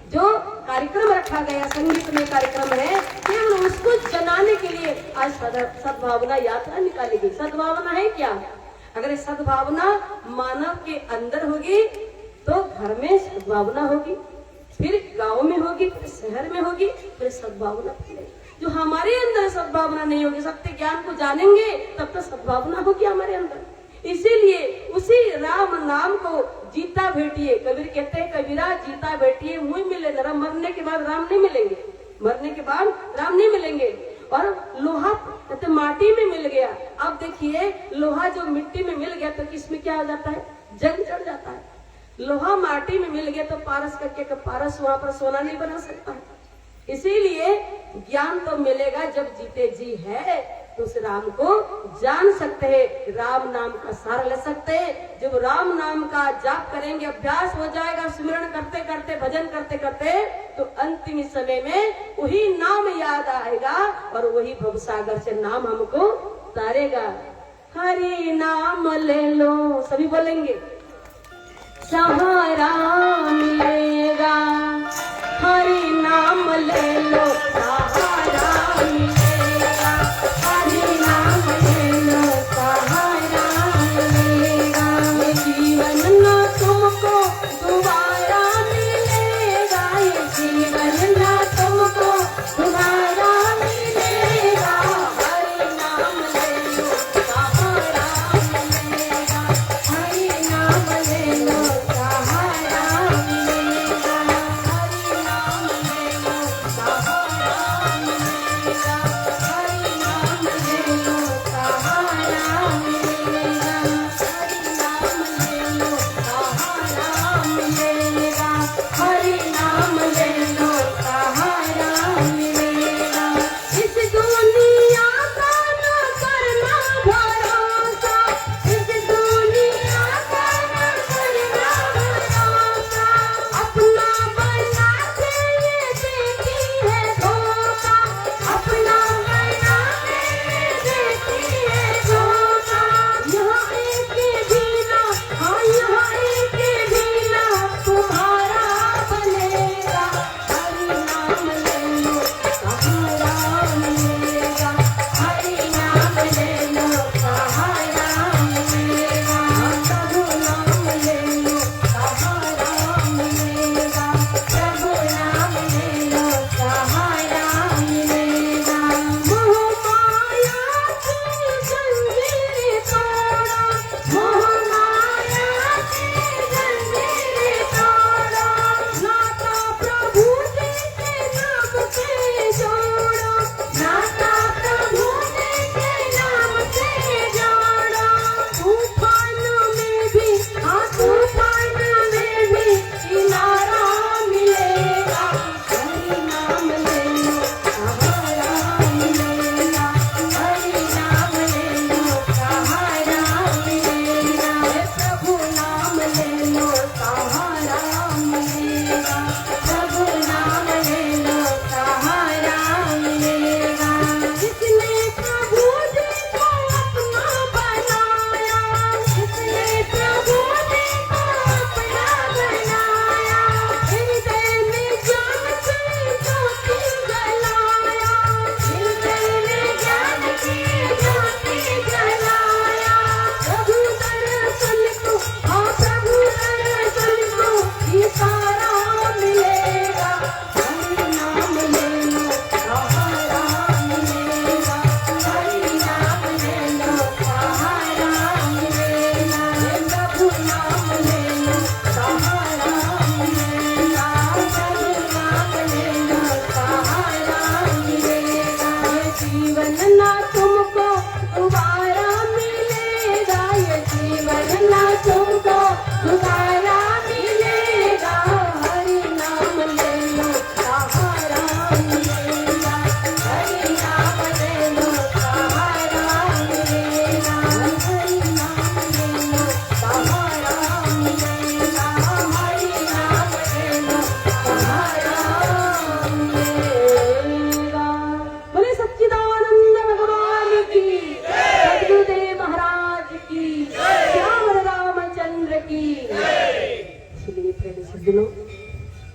जो कार्यक्रम रखा गया, संगीत में कार्यक्रम है, केवल उसको जनाने के लिए आज सद्भावना यात्रा निकाली गई। सद्भावना है क्या? अगर सद्भावना मानव के अंदर होगी तो घर में सद्भावना होगी, फिर गांव में होगी, फिर शहर में होगी, फिर सद्भावना फैलेगी। जो हमारे अंदर सद्भावना नहीं होगी, सत्य ज्ञान को जानेंगे तब तो सद्भावना होगी हमारे अंदर। इसीलिए उसी राम नाम को जीता भेटिए। कबीर कहते हैं, कबीरा जीता भेटिए, मुँह मिले न राम। मरने के बाद राम नहीं मिलेंगे, मरने के बाद राम नहीं मिलेंगे। और लोहा कहते माटी में मिल गया। अब देखिए लोहा जो मिट्टी में मिल गया तो किसमें क्या हो जाता है, जंग चढ़ जाता है। लोहा माटी में मिल गया तो पारस का क्या, पारस वहां पर सोना नहीं बना सकता है। इसीलिए ज्ञान तो मिलेगा जब जीते जी है तो उस राम को जान सकते हैं, राम नाम का सार ले सकते हैं। जब राम नाम का जाप करेंगे, अभ्यास हो जाएगा, स्मरण करते करते, भजन करते करते, तो अंतिम समय में वही नाम याद आएगा और वही भवसागर से नाम हमको तारेगा। हरि नाम ले लो, सभी बोलेंगे, सहारा मिलेगा। हरि नाम ले लो, सहारा मिलेगा। हरि नाम ले लो, सहारा मिलेगा। ये जीवन ना तुमको दोबारा मिलेगा, ये जीवन ना तुमको दोबारा मिलेगा। हरि नाम ले लो, सहारा मिलेगा। हरि नाम ले लो, सहारा मिलेगा।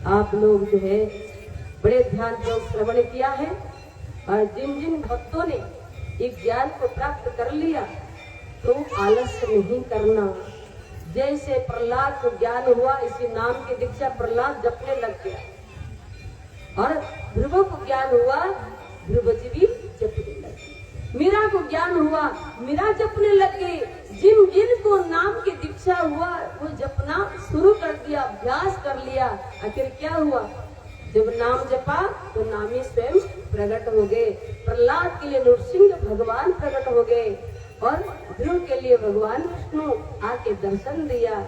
आप लोग जो है बड़े ध्यान पूर्वक श्रवण किया है, और जिन जिन भक्तों ने इस ज्ञान को प्राप्त कर लिया तो आलस्य नहीं करना। जैसे प्रहलाद को ज्ञान हुआ, इसी नाम की दीक्षा प्रहलाद जपने लग गया, और ध्रुव को ज्ञान हुआ, ध्रुव जी भी जपने लगे। मीरा को ज्ञान हुआ, मीरा जपने लगे। जिन जिन को नाम की दीक्षा हुआ वो जपना शुरू कर दिया, अभ्यास कर लिया। आखिर क्या हुआ, जब नाम जपा तो नामी स्वयं प्रकट हो गए। प्रहलाद के लिए नृसिंह भगवान प्रकट हो गए, और ध्रुव के लिए भगवान विष्णु आके दर्शन दिया।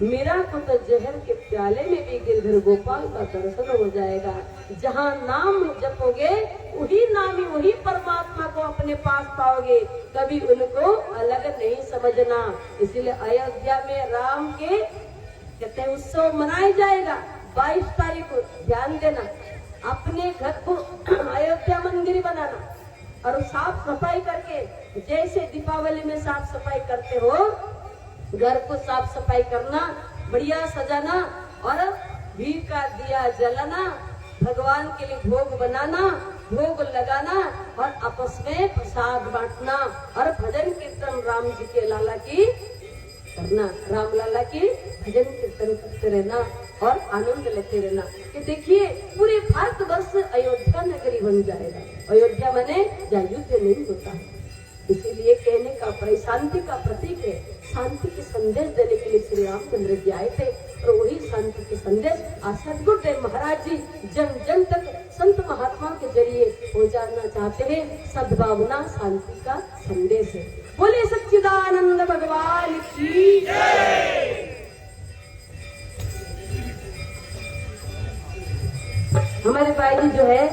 मीरा को तो जहर के प्याले में भी गिरधर गोपाल का दर्शन हो जाएगा। जहाँ नाम जपोगे वही नामी, वही परमात्मा को अपने पास पाओगे, कभी उनको अलग नहीं समझना। इसलिए अयोध्या में राम के कहते हैं उत्सव मनाया जाएगा 22 तारीख को। ध्यान देना, अपने घर को अयोध्या मंदिर बनाना, और साफ सफाई करके, जैसे दीपावली में साफ सफाई करते हो, घर को साफ सफाई करना, बढ़िया सजाना, और घी का दिया जलाना, भगवान के लिए भोग बनाना, भोग लगाना, और आपस में प्रसाद बांटना, और भजन कीर्तन राम जी के लाला की करना, राम लाला की भजन कीर्तन करते रहना और आनंद लेते रहना। कि देखिए पूरे भारतवर्ष अयोध्या नगरी बन जाएगा। अयोध्या माने जहाँ युद्ध नहीं होता है, इसीलिए कहने का शांति का प्रतीक है। शांति के संदेश देने के लिए श्री रामचंद्र जी आए थे, और वही शांति के संदेश आज सदगुरुदेव महाराज जी जन जन तक संत महात्मा के जरिए पहुंचाना चाहते हैं। सद्भावना शांति का संदेश है। बोले सच्चिदानंद भगवान की जय। हमारे भाई जी जो है